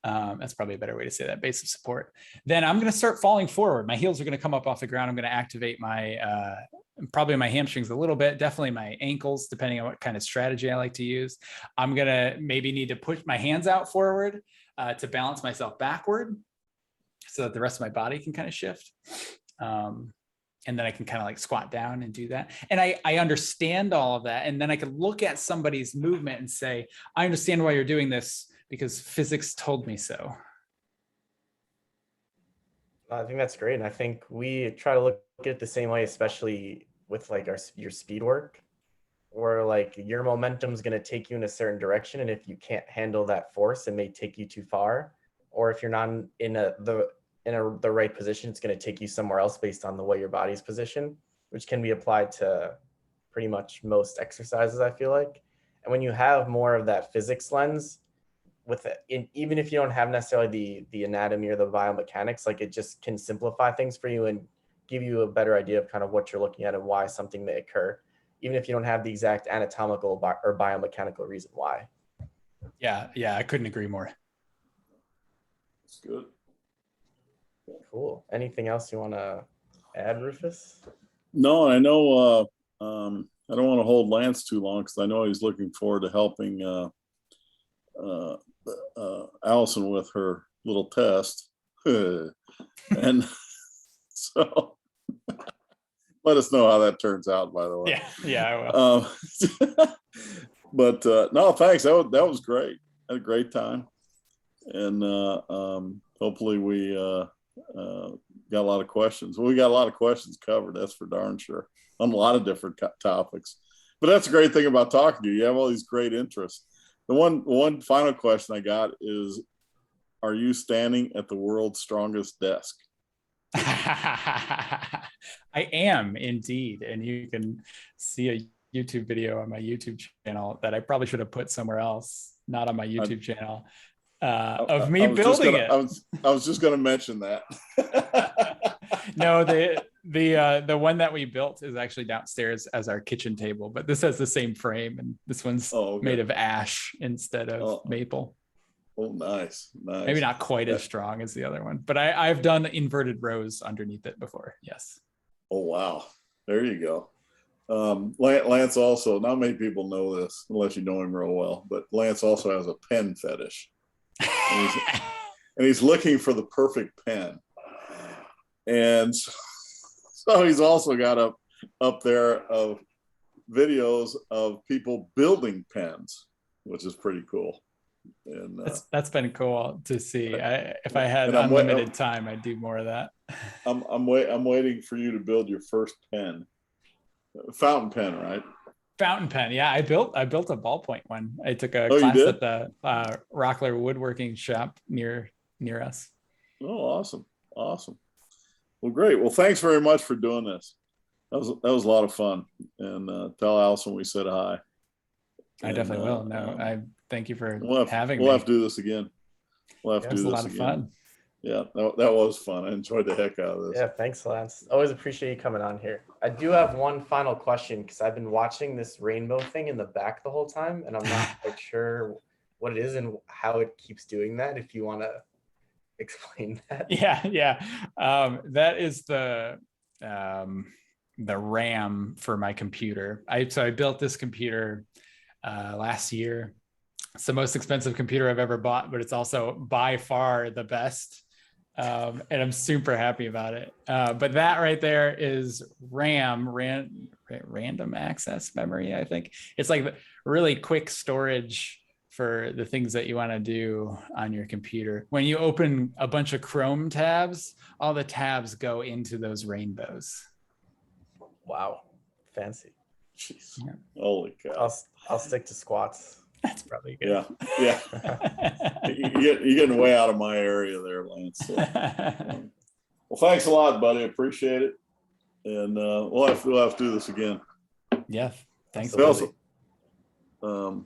that's probably a better way to say that, base of support, then I'm going to start falling forward. My heels are going to come up off the ground. I'm going to activate my, probably my hamstrings a little bit, definitely my ankles, depending on what kind of strategy I like to use. I'm going to maybe need to push my hands out forward to balance myself backward so that the rest of my body can kind of shift. And then I can kind of like squat down and do that. And I understand all of that. And then I can look at somebody's movement and say, I understand why you're doing this because physics told me so. I think that's great. And I think we try to look at it the same way, especially with like your speed work, where like your momentum is going to take you in a certain direction. And if you can't handle that force, it may take you too far. Or if you're not in the right position, it's going to take you somewhere else based on the way your body's positioned, which can be applied to pretty much most exercises, I feel like. And when you have more of that physics lens with it, even if you don't have necessarily the anatomy or the biomechanics, like it just can simplify things for you and give you a better idea of kind of what you're looking at and why something may occur, even if you don't have the exact anatomical or biomechanical reason why. Yeah, I couldn't agree more. That's good. Cool. Anything else you want to add, Rufus? No, I know. I don't want to hold Lance too long because I know he's looking forward to helping Allison with her little test, and so let us know how that turns out. By the way, yeah, I will. But no, thanks. That was great. I had a great time, and hopefully we got a lot of questions. Well, we got a lot of questions covered. That's for darn sure, on a lot of different topics. But that's a great thing about talking to you. You have all these great interests. The one final question I got is, are you standing at the world's strongest desk? I am indeed. And you can see a YouTube video on my YouTube channel that I probably should have put somewhere else, not on my YouTube channel, of me building it. I was just going to mention that. No, the one that we built is actually downstairs as our kitchen table, but this has the same frame, and this one's made of ash instead of maple. Oh, nice. Maybe not quite as strong as the other one, but I've done inverted rows underneath it before. Yes. Oh, wow. There you go. Lance also, not many people know this unless you know him real well, but Lance also has a pen fetish. And he's looking for the perfect pen. And so he's also got up there of videos of people building pens, which is pretty cool. And that's been cool to see. If I had unlimited time, I'd do more of that. I'm waiting for you to build your first pen, fountain pen, right? Fountain pen, yeah. I built a ballpoint one. I took a class at the Rockler woodworking shop near us. Oh, awesome. Well, great. Well, thanks very much for doing this. That was a lot of fun. And tell Allison we said hi. I definitely will. No, I thank you for having me. We'll have to do this again. It was a lot of fun. Yeah, that was fun. I enjoyed the heck out of this. Yeah, thanks, Lance. Always appreciate you coming on here. I do have one final question because I've been watching this rainbow thing in the back the whole time, and I'm not quite sure what it is and how it keeps doing that. If you want to explain that. Yeah. That is the RAM for my computer. I built this computer last year. It's the most expensive computer I've ever bought, but it's also by far the best And I'm super happy about it. But that right there is random access memory. I think it's like really quick storage for the things that you want to do on your computer. When you open a bunch of Chrome tabs, all the tabs go into those rainbows. Wow, fancy. Jeez. Yeah. Holy cow. I'll stick to squats. That's probably good. Yeah. You're getting way out of my area there, Lance. So, well, thanks a lot, buddy. Appreciate it. And we'll have to do this again. Yeah. Thanks. Absolutely. We also,